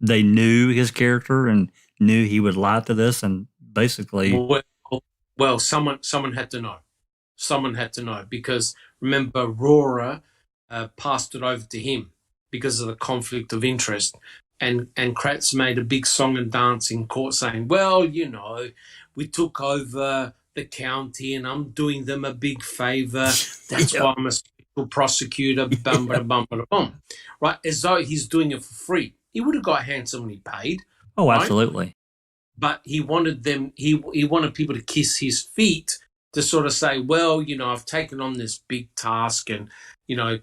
They knew his character and knew he would lie to this, and basically, Well, someone had to know. Someone had to know, because remember, Rora passed it over to him because of the conflict of interest. And Kratz made a big song and dance in court saying, well, you know, we took over the county and I'm doing them a big favor. That's why I'm a special prosecutor, bum, bum, bum, bum, bum. Right? As though he's doing it for free. He would have got handsomely paid. oh, right? absolutely. But he wanted them, he wanted people to kiss his feet to sort of say, well, you know, I've taken on this big task, and, you know,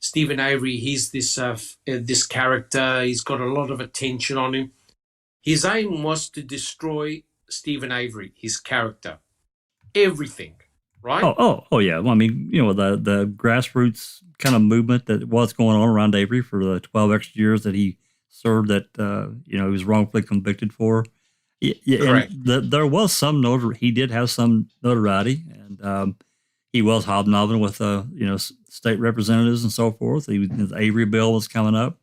Stephen Avery, he's this character. He's got a lot of attention on him. His aim was to destroy Stephen Avery, his character, everything, right? Oh, yeah. Well, I mean, you know, the grassroots kind of movement that was going on around Avery for the 12 extra years that he served, that you know, he was wrongfully convicted for. Yeah, Correct. And there was some he did have some notoriety, and he was hobnobbing with you know, state representatives and so forth. His Avery bill was coming up,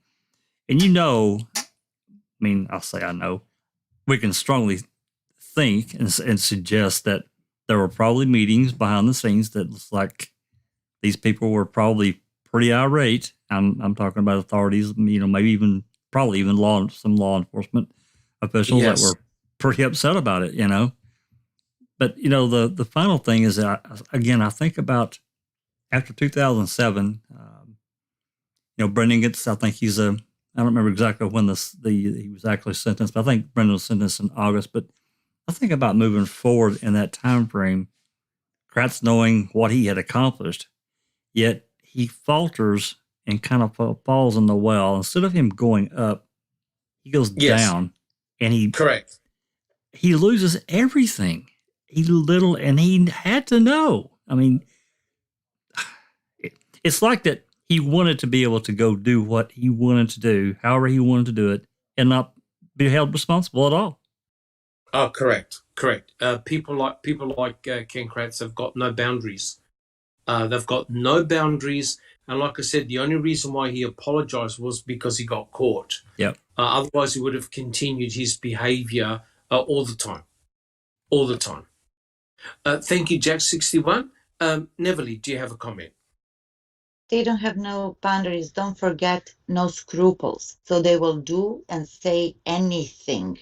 and you know, I mean, I'll say I know, we can strongly think and suggest that there were probably meetings behind the scenes that was like these people were probably pretty irate. I'm talking about authorities, you know, maybe even probably even some law enforcement officials Yes. that were pretty upset about it, you know. But, you know, the final thing is that, again, I think about after 2007, you know, Brendan gets, I think he's I don't remember exactly when he was actually sentenced, but I think Brendan was sentenced in August. But I think about moving forward in that time frame, Kratz knowing what he had accomplished, yet he falters and kind of falls in the well. Instead of him going up, he goes down, and Correct. he loses everything. And he had to know. I mean, it's like that he wanted to be able to go do what he wanted to do, however he wanted to do it, and not be held responsible at all. Oh, correct. People like Ken Kratz have got no boundaries. They've got no boundaries. And like I said, the only reason why he apologized was because he got caught. Yep. Otherwise, he would have continued his behavior all the time. All the time. Thank you, Jack 61. Neverly, do you have a comment? They don't have no boundaries. Don't forget, no scruples. So they will do and say anything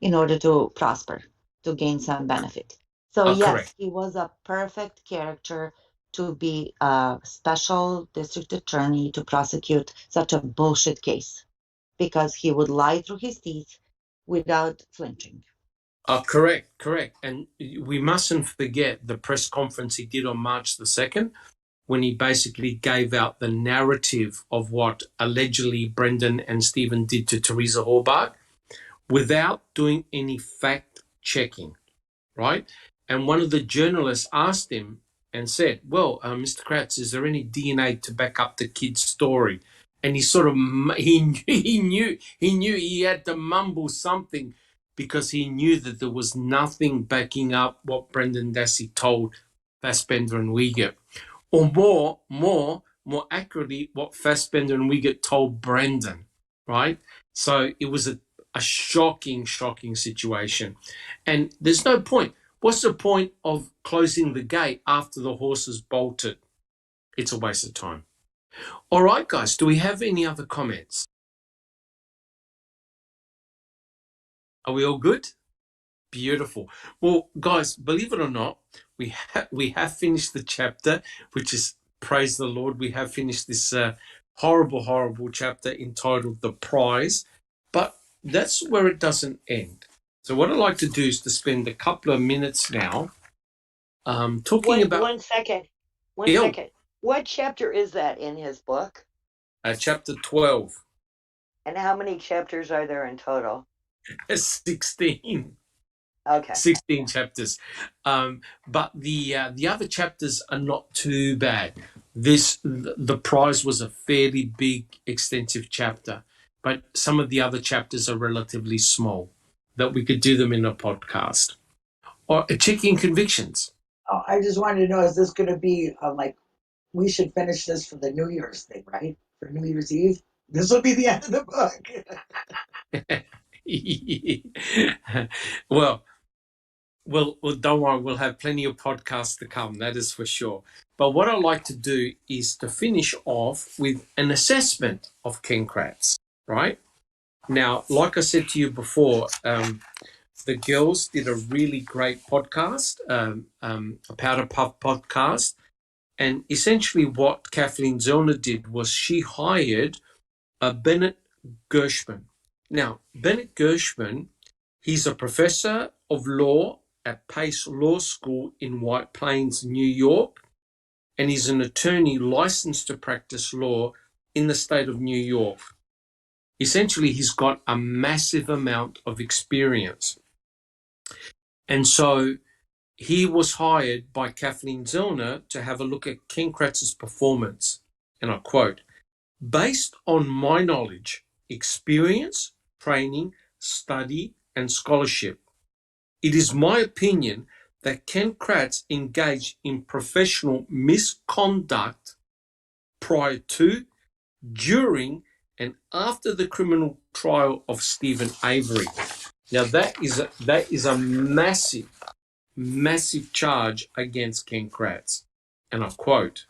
in order to prosper, to gain some benefit. So yes, correct. he was a perfect character to be a special district attorney to prosecute such a bullshit case, because he would lie through his teeth without flinching. Correct. And we mustn't forget the press conference he did on March the 2nd, when he basically gave out the narrative of what allegedly Brendan and Stephen did to Teresa Horbach without doing any fact checking, right? And one of the journalists asked him and said, well, Mr. Kratz, is there any DNA to back up the kid's story? And he sort of, he knew he had to mumble something, because he knew that there was nothing backing up what Brendan Dassey told Fassbender and Wiegert. Or more accurately, what Fassbender and Wiegert told Brendan, right? So it was a shocking situation. And there's no point. What's the point of closing the gate after the horses bolted? It's a waste of time. All right, guys, do we have any other comments? Are we all good? Beautiful. Well, guys, believe it or not, we have finished the chapter, which is praise the Lord, we have finished this horrible, horrible chapter entitled The Prize. But that's where it doesn't end. So what I'd like to do is to spend a couple of minutes now talking about... One second. What chapter is that in his book? Chapter 12. And how many chapters are there in total? 16. Okay. 16 chapters. But the other chapters are not too bad. The prize was a fairly big, extensive chapter, but some of the other chapters are relatively small, that we could do them in a podcast. Or checking convictions. Oh, I just wanted to know, is this going to be like, we should finish this for the New Year's thing, right? For New Year's Eve? This will be the end of the book. Well, don't worry, we'll have plenty of podcasts to come, that is for sure. But what I'd like to do is to finish off with an assessment of Ken Kratz, right? Now, like I said to you before, the girls did a really great podcast, a Powder Puff podcast, and essentially what Kathleen Zellner did was she hired Bennett Gershman. Now, Bennett Gershman, he's a professor of law at Pace Law School in White Plains, New York, and he's an attorney licensed to practice law in the state of New York. Essentially, he's got a massive amount of experience. And so he was hired by Kathleen Zellner to have a look at Ken Kratz's performance. And I quote, "Based on my knowledge, experience, training, study, and scholarship, it is my opinion that Ken Kratz engaged in professional misconduct prior to, during, and after the criminal trial of Stephen Avery." Now that is a massive, massive charge against Ken Kratz. And I quote,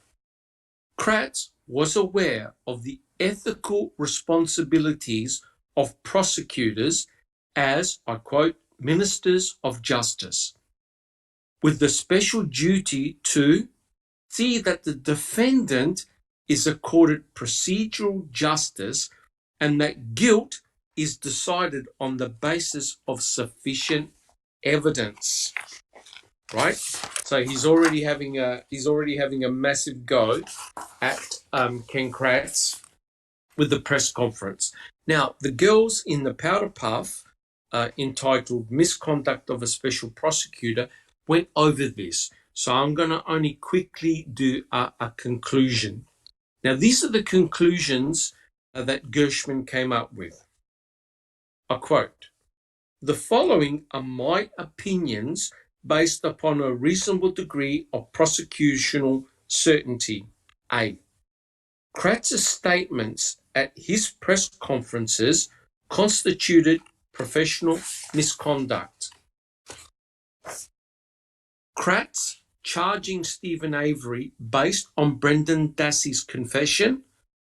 "Kratz was aware of the ethical responsibilities of prosecutors as," I quote, "ministers of justice, with the special duty to see that the defendant is accorded procedural justice and that guilt is decided on the basis of sufficient evidence." Right? So he's already having a massive go at Ken Kratz with the press conference. Now, the girls in the Powder Puff, entitled Misconduct of a Special Prosecutor, went over this. So I'm going to only quickly do a conclusion. Now, these are the conclusions that Gershman came up with. I quote, "The following are my opinions based upon a reasonable degree of prosecutional certainty. A. Kratz's statements at his press conferences constituted professional misconduct. Kratz charging Stephen Avery based on Brendan Dassey's confession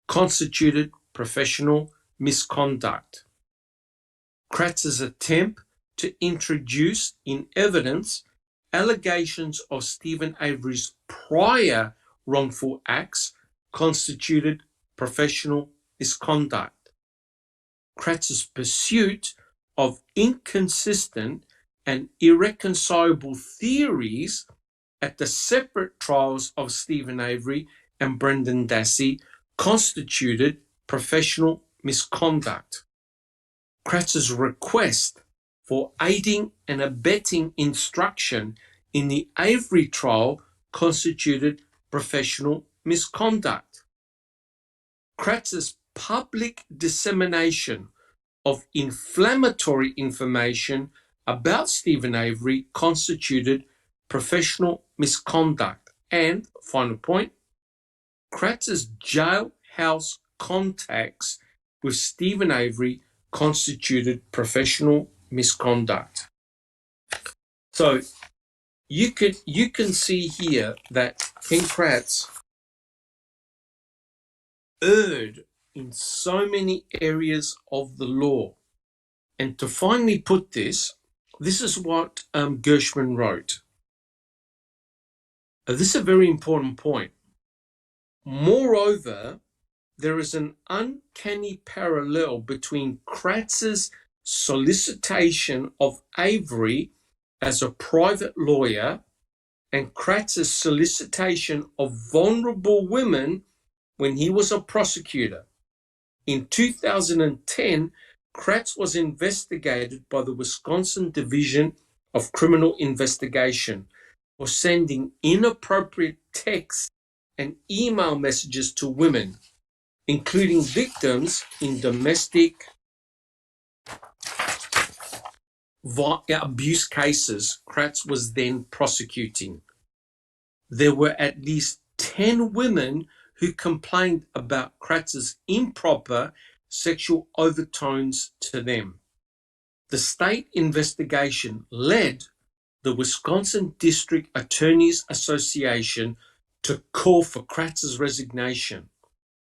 constituted professional misconduct. Kratz's attempt to introduce in evidence allegations of Stephen Avery's prior wrongful acts constituted professional misconduct. Kratz's pursuit of inconsistent and irreconcilable theories at the separate trials of Stephen Avery and Brendan Dassey constituted professional misconduct. Kratz's request for aiding and abetting instruction in the Avery trial constituted professional misconduct. Kratz's public dissemination of inflammatory information about Stephen Avery constituted professional misconduct. And, final point, Kratz's jailhouse contacts with Stephen Avery constituted professional misconduct. So you can see here that Ken Kratz erred in so many areas of the law. And to finally put this is what Gershman wrote. This is a very important point. Moreover, there is an uncanny parallel between Kratz's solicitation of Avery as a private lawyer and Kratz's solicitation of vulnerable women when he was a prosecutor. In 2010, Kratz was investigated by the Wisconsin Division of Criminal Investigation for sending inappropriate texts and email messages to women, including victims in domestic abuse cases Kratz was then prosecuting. There were at least 10 women who complained about Kratz's improper sexual overtones to them. The state investigation led the Wisconsin District Attorneys Association to call for Kratz's resignation,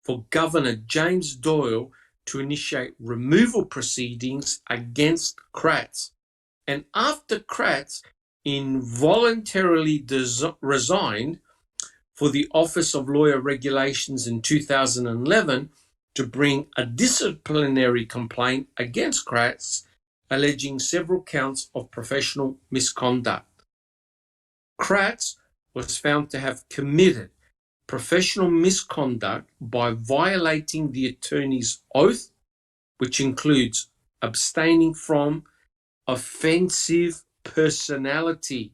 for Governor James Doyle to initiate removal proceedings against Kratz. And after Kratz involuntarily resigned for the Office of Lawyer Regulations in 2011 to bring a disciplinary complaint against Kratz, alleging several counts of professional misconduct. Kratz was found to have committed professional misconduct by violating the attorney's oath, which includes abstaining from offensive personality.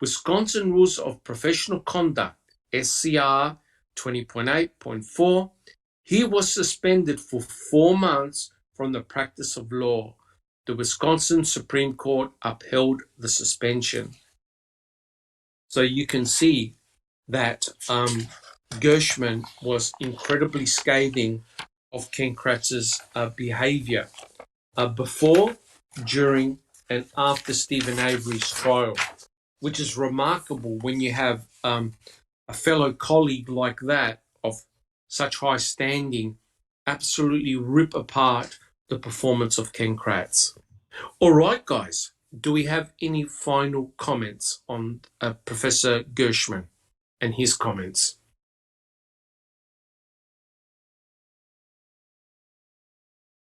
Wisconsin Rules of Professional Conduct, SCR 20.8.4, he was suspended for 4 months from the practice of law. The Wisconsin Supreme Court upheld the suspension. So you can see that Gershman was incredibly scathing of Ken Kratz's behavior before, during, and after Stephen Avery's trial, which is remarkable when you have a fellow colleague like that of such high standing absolutely rip apart the performance of Ken Kratz. All right, guys, do we have any final comments on Professor Gershman and his comments?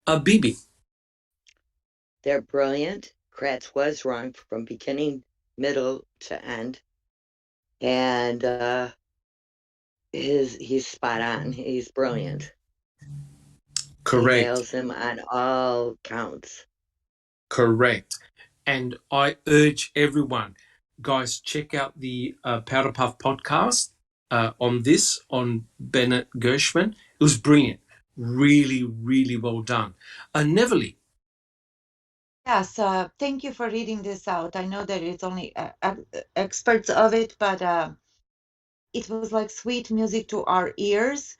Bibi. They're brilliant. Kratz was wrong from beginning, middle to end. And he's spot on. He's brilliant. Correct. He nails him on all counts. Correct. And I urge everyone, guys, check out the Powder Puff podcast on Bennett Gershman. It was brilliant. Really, really well done. Neverly. Yes, thank you for reading this out. I know that it's only experts of it, but it was like sweet music to our ears.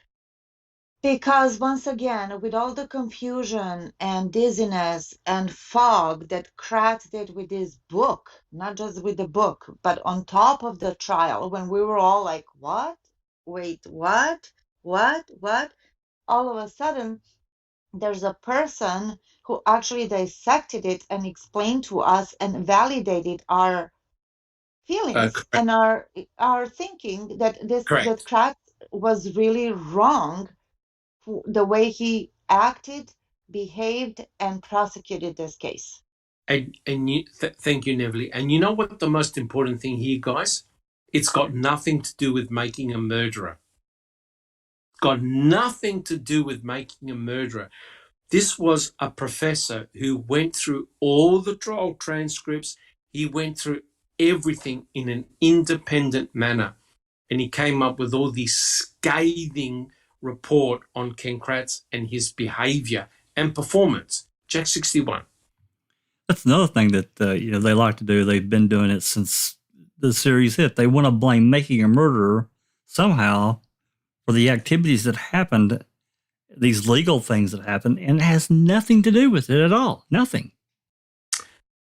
Because once again, with all the confusion and dizziness and fog that Kratz did with his book, not just with the book, but on top of the trial, when we were all like, what? Wait, what? What? All of a sudden, there's a person who actually dissected it and explained to us and validated our feelings and our thinking that that Kratz was really wrong the way he acted, behaved, and prosecuted this case. And thank you, Neville. And you know what the most important thing here, guys? It's got nothing to do with making a murderer. It's got nothing to do with making a murderer. This was a professor who went through all the trial transcripts. He went through everything in an independent manner. And he came up with all these scathing report on Ken Kratz and his behavior and performance. Jack 61. That's another thing that they like to do. They've been doing it since the series hit. They want to blame Making a Murderer somehow for the activities that happened, these legal things that happened, and it has nothing to do with it at all. Nothing.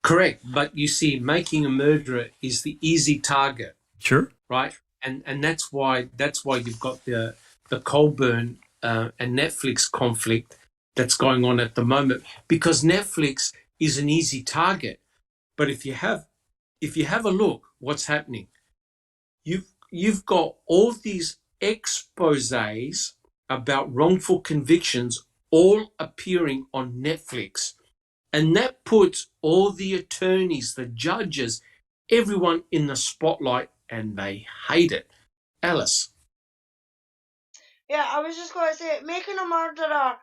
Correct. But you see, Making a Murderer is the easy target. Sure. Right? And that's why you've got the Colburn and Netflix conflict that's going on at the moment, because Netflix is an easy target. But if you have a look, what's happening? You've got all these exposés about wrongful convictions all appearing on Netflix. And that puts all the attorneys, the judges, everyone in the spotlight, and they hate it. Alice. Yeah, I was just going to say, Making a Murderer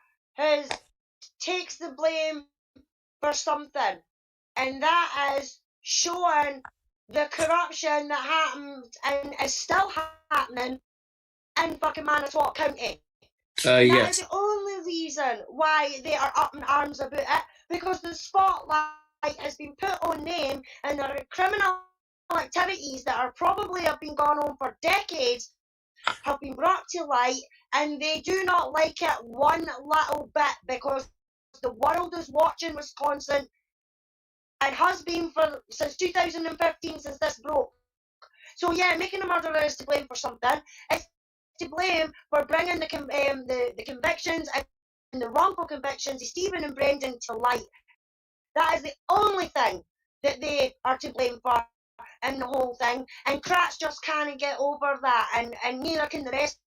takes the blame for something, and that is showing the corruption that happened and is still happening in fucking Manitowoc County. That Yes. is the only reason why they are up in arms about it, because the spotlight has been put on them, and there are criminal activities that are probably have been going on for decades have been brought to light, and they do not like it one little bit, because the world is watching Wisconsin and has been since 2015, since this broke. So yeah, Making a Murderer is to blame for something. It's to blame for bringing the convictions and the wrongful convictions of Stephen and Brendan to light. That is the only thing that they are to blame for in the whole thing. And Kratz just can't get over that, and neither can the rest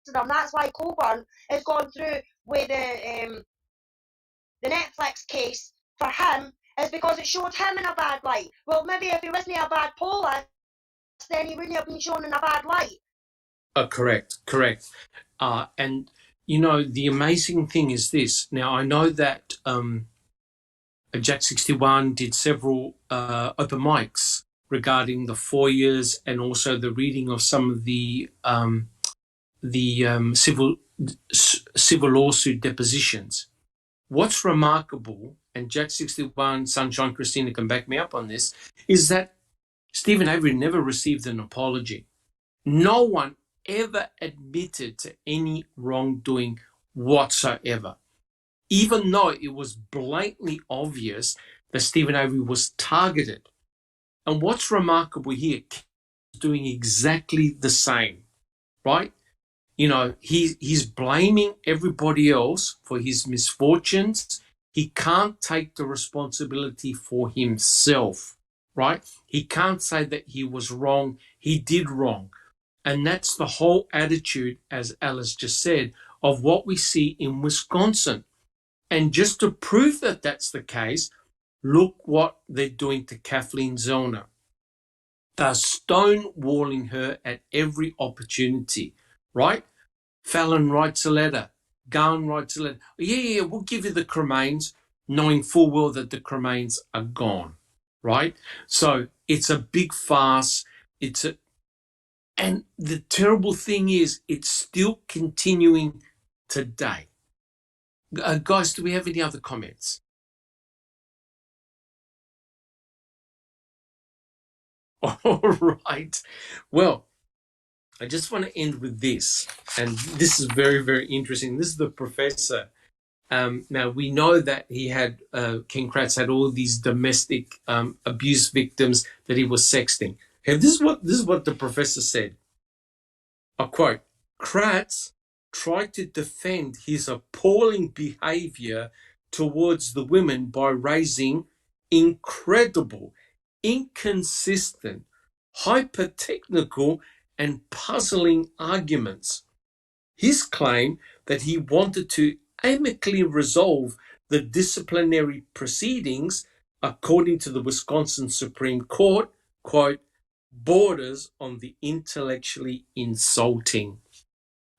of them. That's why Coburn has gone through with the Netflix case for him, is because it showed him in a bad light. Well, maybe if he wasn't a bad Polish, then he wouldn't have been shown in a bad light. Correct. And, you know, the amazing thing is this. Now, I know that Jack 61 did several open mics regarding the 4 years and also the reading of some of the civil lawsuit depositions. What's remarkable, and Jack 61, Sunshine Christina can back me up on this, is that Stephen Avery never received an apology. No one ever admitted to any wrongdoing whatsoever, even though it was blatantly obvious that Stephen Avery was targeted. And what's remarkable here, he's doing exactly the same, right? You know, he's blaming everybody else for his misfortunes. He can't take the responsibility for himself, right? He can't say that he was wrong. He did wrong. And that's the whole attitude, as Alice just said, of what we see in Wisconsin. And just to prove that that's the case, look what they're doing to Kathleen Zellner. They're stonewalling her at every opportunity, right? Fallon writes a letter. Garn writes a letter. Yeah, we'll give you the cremains, knowing full well that the cremains are gone, right? So it's a big farce. And the terrible thing is, it's still continuing today. Guys, do we have any other comments? All right. Well, I just want to end with this, and this is very, very interesting. This is the professor. Now, we know that he had, Ken Kratz had all these domestic abuse victims that he was sexting. And this is what the professor said. I quote, Kratz tried to defend his appalling behavior towards the women by raising incredible, inconsistent, hyper-technical, and puzzling arguments. His claim that he wanted to amicably resolve the disciplinary proceedings, according to the Wisconsin Supreme Court, quote, borders on the intellectually insulting.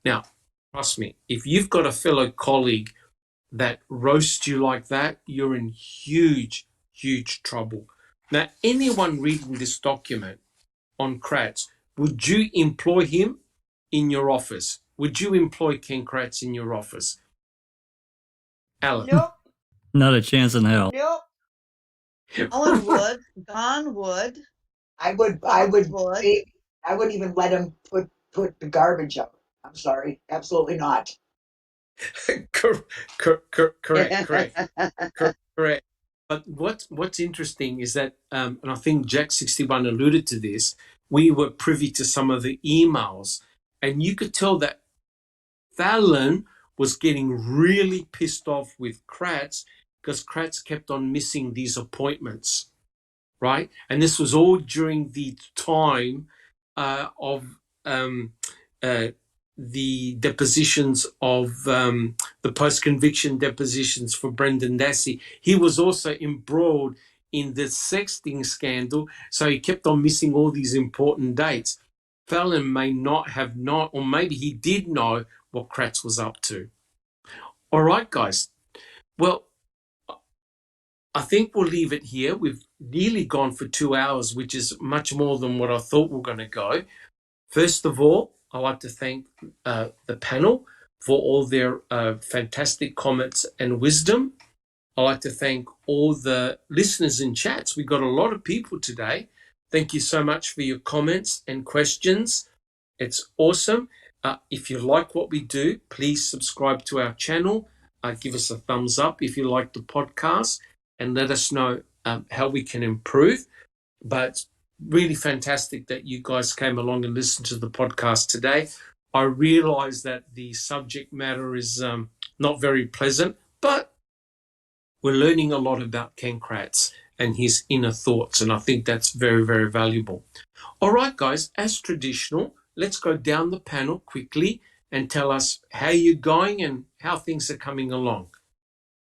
Now, trust me, if you've got a fellow colleague that roasts you like that, you're in huge, huge trouble. Now, anyone reading this document on Kratz, would you employ him in your office? Would you employ Ken Kratz in your office? Alan? Nope. Not a chance in hell. Nope. Alan would. Don would. I would I wouldn't even let him put the garbage up. I'm sorry, absolutely not. Correct. But what's interesting is that, and I think Jack 61 alluded to this, we were privy to some of the emails, and you could tell that Fallon was getting really pissed off with Kratz because Kratz kept on missing these appointments, right? And this was all during the time of the depositions of the post-conviction depositions for Brendan Dassey. He was also embroiled in the sexting scandal, so he kept on missing all these important dates. Fallon may not have known, or maybe he did know what Kratz was up to. All right, guys. Well, I think we'll leave it here. We've nearly gone for 2 hours, which is much more than what I thought we were going to go. First of all, I'd like to thank the panel for all their fantastic comments and wisdom. I'd like to thank all the listeners in chats. We got a lot of people today. Thank you so much for your comments and questions. It's awesome. If you like what we do, please subscribe to our channel. Give us a thumbs up if you like the podcast, and let us know how we can improve. But really fantastic that you guys came along and listened to the podcast today. I realize that the subject matter is not very pleasant, but we're learning a lot about Ken Kratz and his inner thoughts, and I think that's very, very valuable. All right, guys, as traditional, let's go down the panel quickly and tell us how you're going and how things are coming along.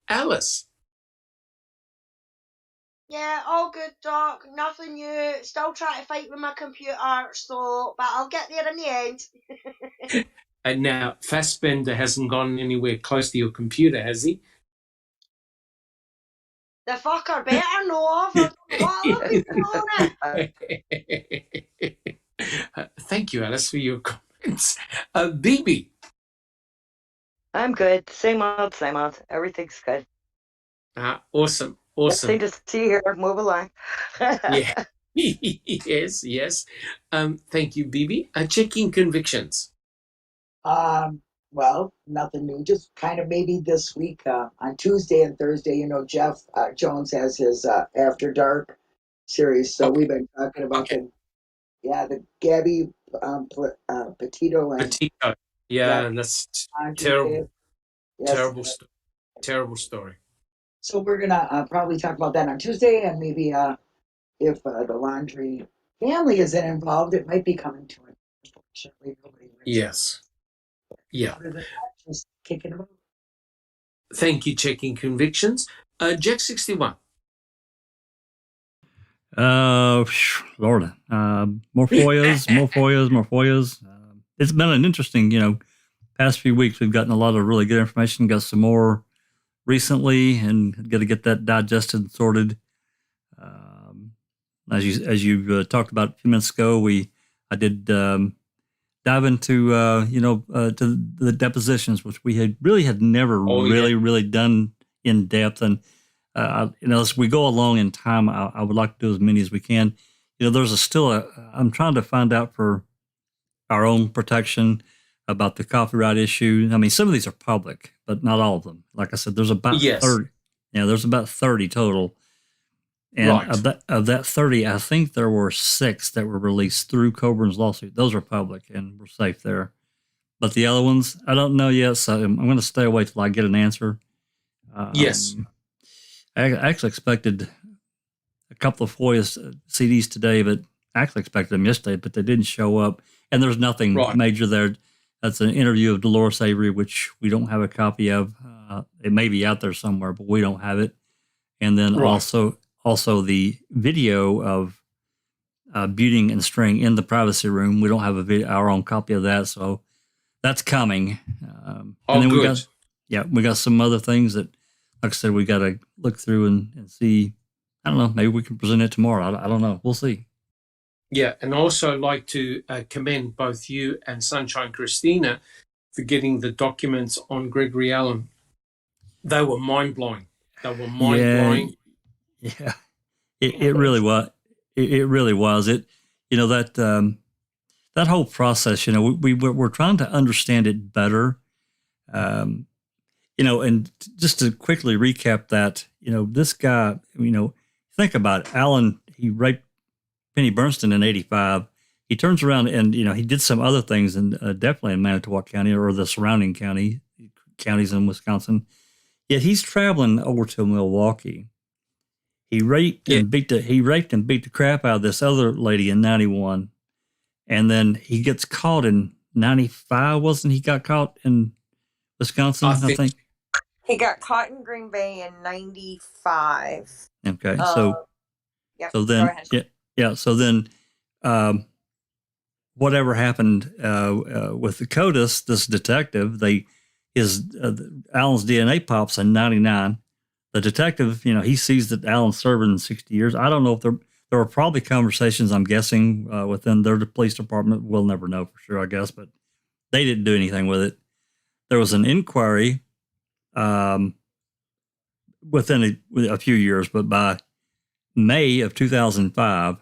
Alice. Yeah, all good, Doc. Nothing new. Still trying to fight with my computer, so but I'll get there in the end. And now, Fassbender hasn't gone anywhere close to your computer, has he? The fucker better know of. I don't know what I'll be doing it. Thank you, Alice, for your comments. BB. I'm good. Same old, same old. Everything's good. Awesome. Awesome. Nothing to see here. Move along. Yeah. Yes, yes. Thank you, BB. Checking convictions. Well, nothing new. Just kind of maybe this week on Tuesday and Thursday. You know, Jeff Jones has his After Dark series, so we've been talking about the Gabby Petito and Petito. Yeah, that's terrible. Yes. Terrible story. So we're gonna probably talk about that on Tuesday, and maybe if the Laundry family isn't involved, it might be coming to it. Yes. Yeah. Other than that, just kicking them out. Thank you, checking convictions. Jack 61. Lord, more FOIAs. It's been an interesting, past few weeks. We've gotten a lot of really good information. Got some more recently, and got to get that digested and sorted. As you talked about a few minutes ago, I did dive into to the depositions, which we had never really done in depth. And as we go along in time, I would like to do as many as we can. I'm trying to find out for our own protection about the copyright issue. I mean, some of these are public, but not all of them. Like I said, there's about 30. Yeah, there's about 30 total. And of that 30, I think there were 6 that were released through Coburn's lawsuit. Those are public, and we're safe there. But the other ones, I don't know yet, so I'm going to stay away till I get an answer. Yes. I actually expected a couple of FOIA CDs today, but I actually expected them yesterday, but they didn't show up. And there's nothing major there. That's an interview of Dolores Avery, which we don't have a copy of. It may be out there somewhere, but we don't have it. And then also the video of Buting and String in the privacy room. We don't have our own copy of that, so that's coming. And then we got some other things that, like I said, we got to look through and see. I don't know. Maybe we can present it tomorrow. I don't know. We'll see. Yeah, and also like to commend both you and Sunshine Christina for getting the documents on Gregory Allen. They were mind-blowing. Yeah, it really was. It really was. That whole process. We're trying to understand it better. And just to quickly recap that, this guy, think about it. Allen, he raped Penny Bernstein in 1985. He turns around and, he did some other things definitely in Manitowoc County or the surrounding counties in Wisconsin. Yet he's traveling over to Milwaukee. He raped and beat the crap out of this other lady in 1991. And then he gets caught in 95, wasn't he got caught in Wisconsin, I think? He got caught in Green Bay in 95. Okay, Yep, so go then, ahead. so then, whatever happened with the CODIS, this detective, Alan's DNA pops in 99. The detective, he sees that Alan's serving 60 years. I don't know if there were probably conversations, I'm guessing, within their police department. We'll never know for sure, I guess, but they didn't do anything with it. There was an inquiry within a few years, but by May of 2005,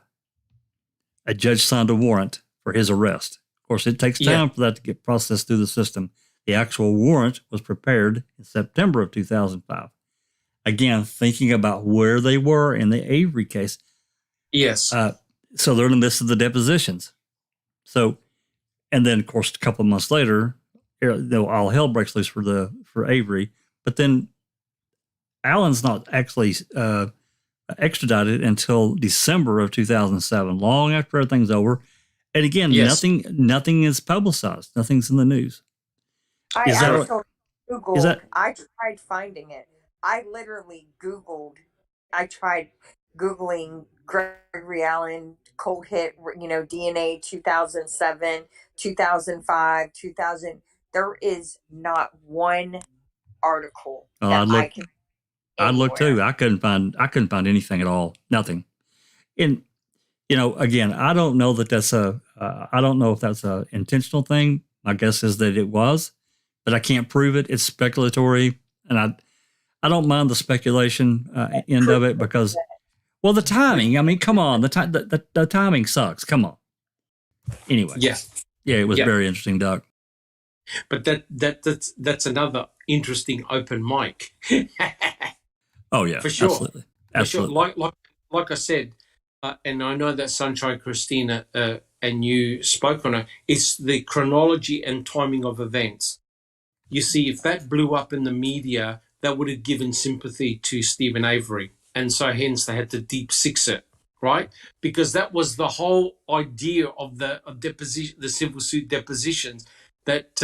a judge signed a warrant for his arrest. Of course, it takes time for that to get processed through the system. The actual warrant was prepared in September of 2005. Again, thinking about where they were in the Avery case. Yes. So they're in the midst of the depositions. So, and then of course, a couple of months later, all hell breaks loose for Avery. But then Alan's not actually extradited until December of 2007, long after everything's over. And again, nothing is publicized. Nothing's in the news. I tried finding it. I literally tried Googling Gregory Allen cold hit, DNA 2007, 2005, 2000. There is not one article that I can. I looked too. I couldn't find anything at all. Nothing. And again, I don't know that I don't know if that's a intentional thing. My guess is that it was, but I can't prove it. It's speculatory, and I don't mind the speculation end of it because, well, the timing. I mean, come on, the timing sucks. Come on. Anyway, yeah, it was very interesting, Doc. But that's another interesting open mic. Oh yeah, for sure, absolutely. For sure. Like I said, and I know that Sunshine Christina and you spoke on it. It's the chronology and timing of events. You see, if that blew up in the media, that would have given sympathy to Stephen Avery, and so hence they had to deep six it, right? Because that was the whole idea of the civil suit depositions, that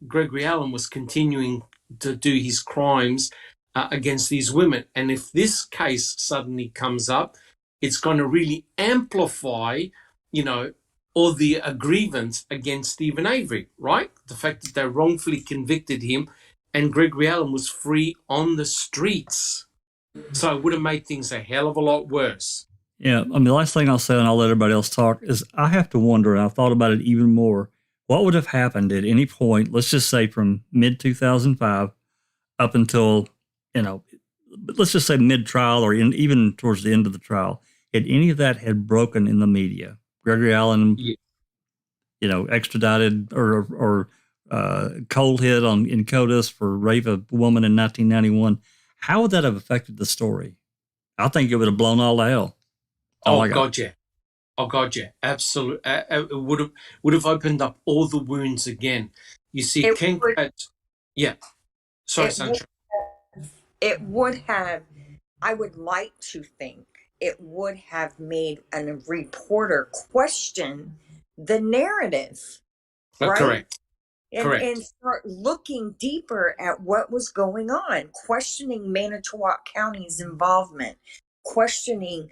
Gregory Allen was continuing to do his crimes against these women. And if this case suddenly comes up, it's going to really amplify, all the grievance against Stephen Avery, right? The fact that they wrongfully convicted him and Gregory Allen was free on the streets. So it would have made things a hell of a lot worse. Yeah, I mean, the last thing I'll say, and I'll let everybody else talk, is I have to wonder, and I've thought about it even more, what would have happened at any point, let's just say from mid-2005 up until, let's just say mid-trial or even towards the end of the trial, if any of that had broken in the media. Gregory Allen, extradited or cold hit in CODIS for rape of a woman in 1991. How would that have affected the story? I think it would have blown all to hell. Oh God, yeah, absolutely. It would have opened up all the wounds again. You see, Sorry, Sancho. It would have. I would like to think it would have made a reporter question the narrative, right? Correct. And start looking deeper at what was going on, questioning Manitowoc County's involvement, questioning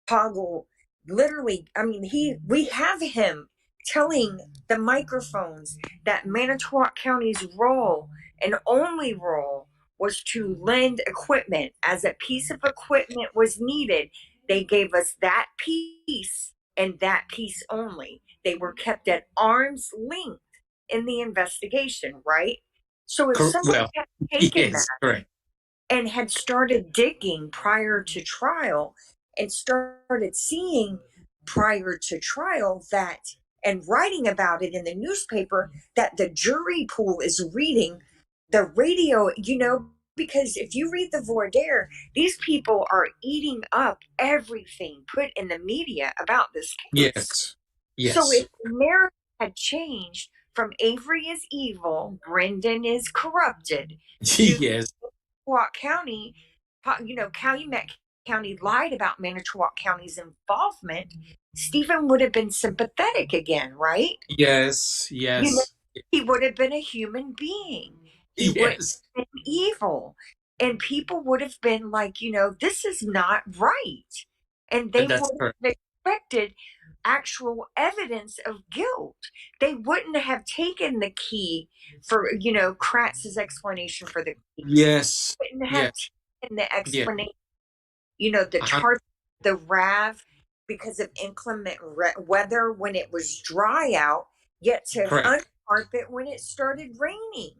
Poggle. Literally, I mean, we have him telling the microphones that Manitowoc County's role and only role was to lend equipment. As a piece of equipment was needed, they gave us that piece and that piece only. They were kept at arm's length in the investigation, right? So if someone had taken that and had started digging prior to trial and started seeing prior to trial that, and writing about it in the newspaper, that the jury pool is reading the radio, because if you read the voir dire, these people are eating up everything put in the media about this case. Yes. So if the narrative had changed from Avery is evil, Brendan is corrupted, to Manitowoc County, Calumet County lied about Manitowoc County's involvement, Stephen would have been sympathetic again, right? Yes, You know, yes, he would have been a human being. He would yes. have been evil. And people would have been like, this is not right. And they That's would correct. have expected actual evidence of guilt. They wouldn't have taken the key for, Kratz's explanation for the key. Yes, They wouldn't have yes, taken the yeah. explanation, the Uh-huh. tar, the RAV because of inclement weather when it was dry out, yet to Correct, untarp it when it started raining.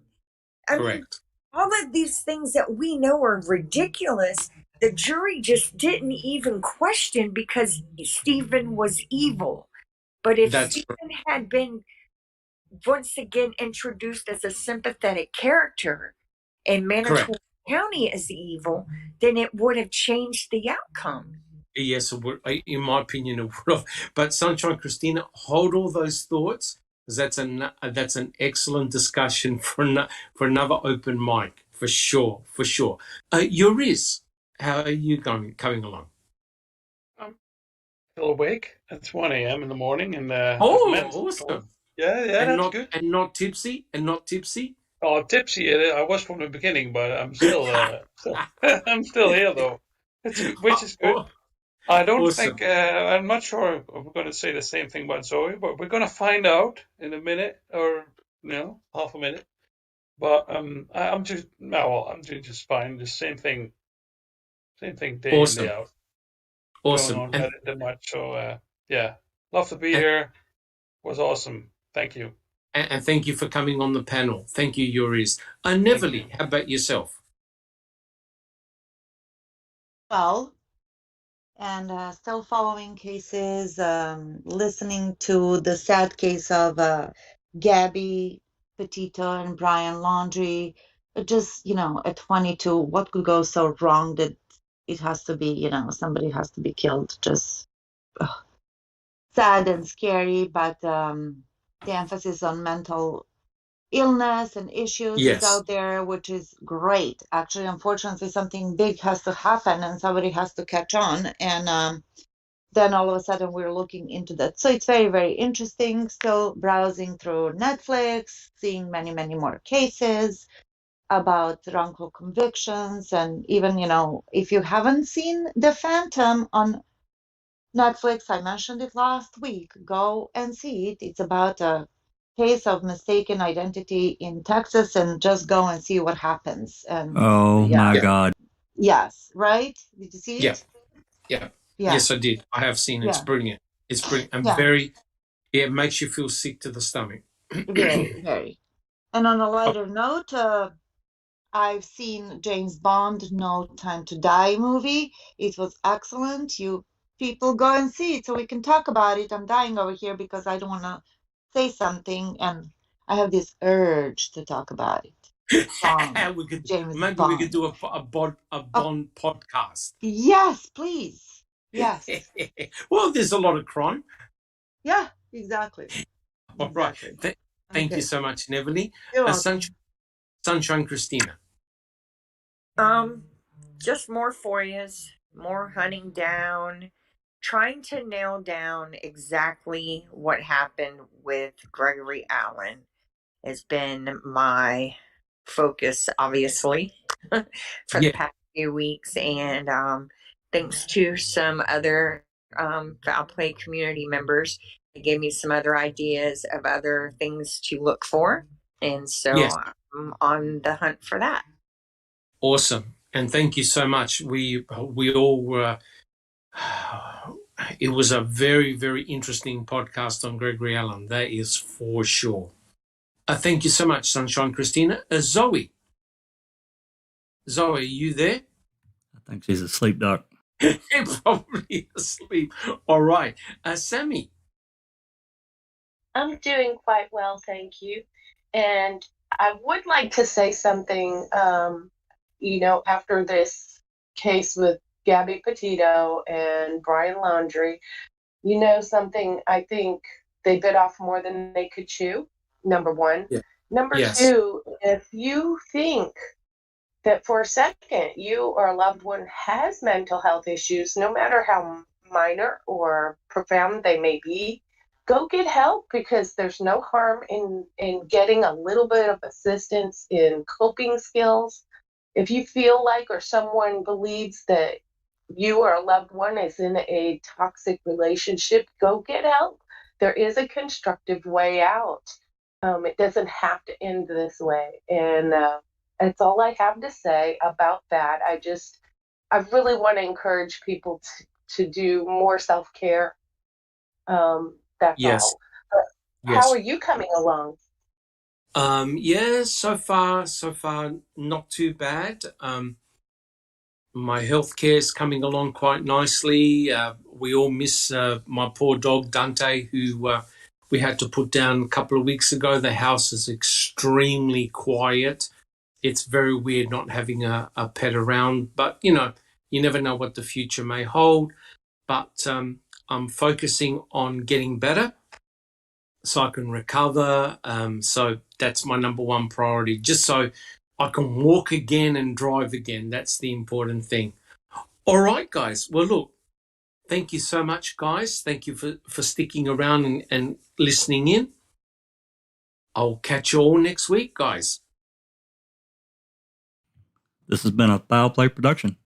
I mean, correct. all of these things that we know are ridiculous, the jury just didn't even question because Stephen was evil. But if That's Stephen had been once again introduced as a sympathetic character and correct. Manitowoc County as evil, then it would have changed the outcome. Yes, it would, in my opinion, it would have. But Sunshine Christina, hold all those thoughts, because that's an excellent discussion for another open mic, for sure, for sure. Yuriz, how are you coming along? I'm still awake. It's 1 a.m. in the morning, and Oh, I've met. awesome! Yeah, that's good. And not tipsy, and not tipsy. Oh, tipsy. I was from the beginning, but I'm still, I'm still here though. It's good, which is good. Oh, I don't awesome. think I'm not sure if we're going to say the same thing about Zoe, but we're going to find out in a minute or half a minute. But I'm just I'm doing just fine. The same thing day in day Awesome, out. Going awesome, on that much. So yeah, love to be here. Was awesome. Thank you. and thank you for coming on the panel. Thank you, Yuriz. Thank you. Neverly, how about yourself? Well, and still following cases, listening to the sad case of Gabby Petito and Brian Laundrie. Just, at 22, what could go so wrong that it has to be, somebody has to be killed? Just sad and scary, but the emphasis on mental illness and issues is Yes, out there, which is great. Actually, unfortunately, something big has to happen and somebody has to catch on. And then all of a sudden we're looking into that. So it's very, very interesting. Still browsing through Netflix, seeing many, many more cases about wrongful convictions. And even, if you haven't seen The Phantom on Netflix, I mentioned it last week, go and see it. It's about a case of mistaken identity in Texas, and just go and see what happens. And Oh my yeah, God. yes, right? Did you see yeah, it? yeah. Yeah, Yes, I did. I have seen it. It's yeah, brilliant. It's brilliant. And yeah, it makes you feel sick to the stomach. very, very. And on a lighter note, I've seen James Bond No Time to Die movie. It was excellent. You people go and see it so we can talk about it. I'm dying over here because I don't want to say something, and I have this urge to talk about it. James Maybe we could Bond. do a Bond podcast. Yes, please. Yes. Well, there's a lot of crime. Yeah, exactly. All right. Exactly. Thank you Okay. so much, Neverly. You're welcome. Sunshine Christina. Just more FOIAs, more hunting down, trying to nail down exactly what happened with Gregory Allen has been my focus, obviously, for the past few weeks. And thanks to some other foul play community members, they gave me some other ideas of other things to look for. And so I'm on the hunt for that. Awesome. And thank you so much. We all were. It was a very, very interesting podcast on Gregory Allen. That is for sure. Thank you so much, Sunshine Christina. Zoe, are you there? I think she's asleep, Doc. Probably asleep. All right. Sammy. I'm doing quite well, thank you. And I would like to say something, after this case with Gabby Petito and Brian Laundrie, something, I think they bit off more than they could chew, number one. Yeah. Number Yes. two, if you think that for a second you or a loved one has mental health issues, no matter how minor or profound they may be, go get help, because there's no harm in getting a little bit of assistance in coping skills. If you feel like, or someone believes that you or a loved one is in a toxic relationship, go get help. There is a constructive way out. It doesn't have to end this way. And that's all I have to say about that. I really want to encourage people to do more self-care. That's Yes, all. But how yes. are you coming along? Yeah, so far, not too bad. My healthcare is coming along quite nicely. We all miss my poor dog Dante, who we had to put down a couple of weeks ago. The house is extremely quiet. It's very weird not having a pet around, but you never know what the future may hold. But I'm focusing on getting better so I can recover. So that's my number one priority, just so I can walk again and drive again. That's the important thing. All right, guys. Well, look, thank you so much, guys. Thank you for sticking around and listening in. I'll catch you all next week, guys. This has been a Foul Play production.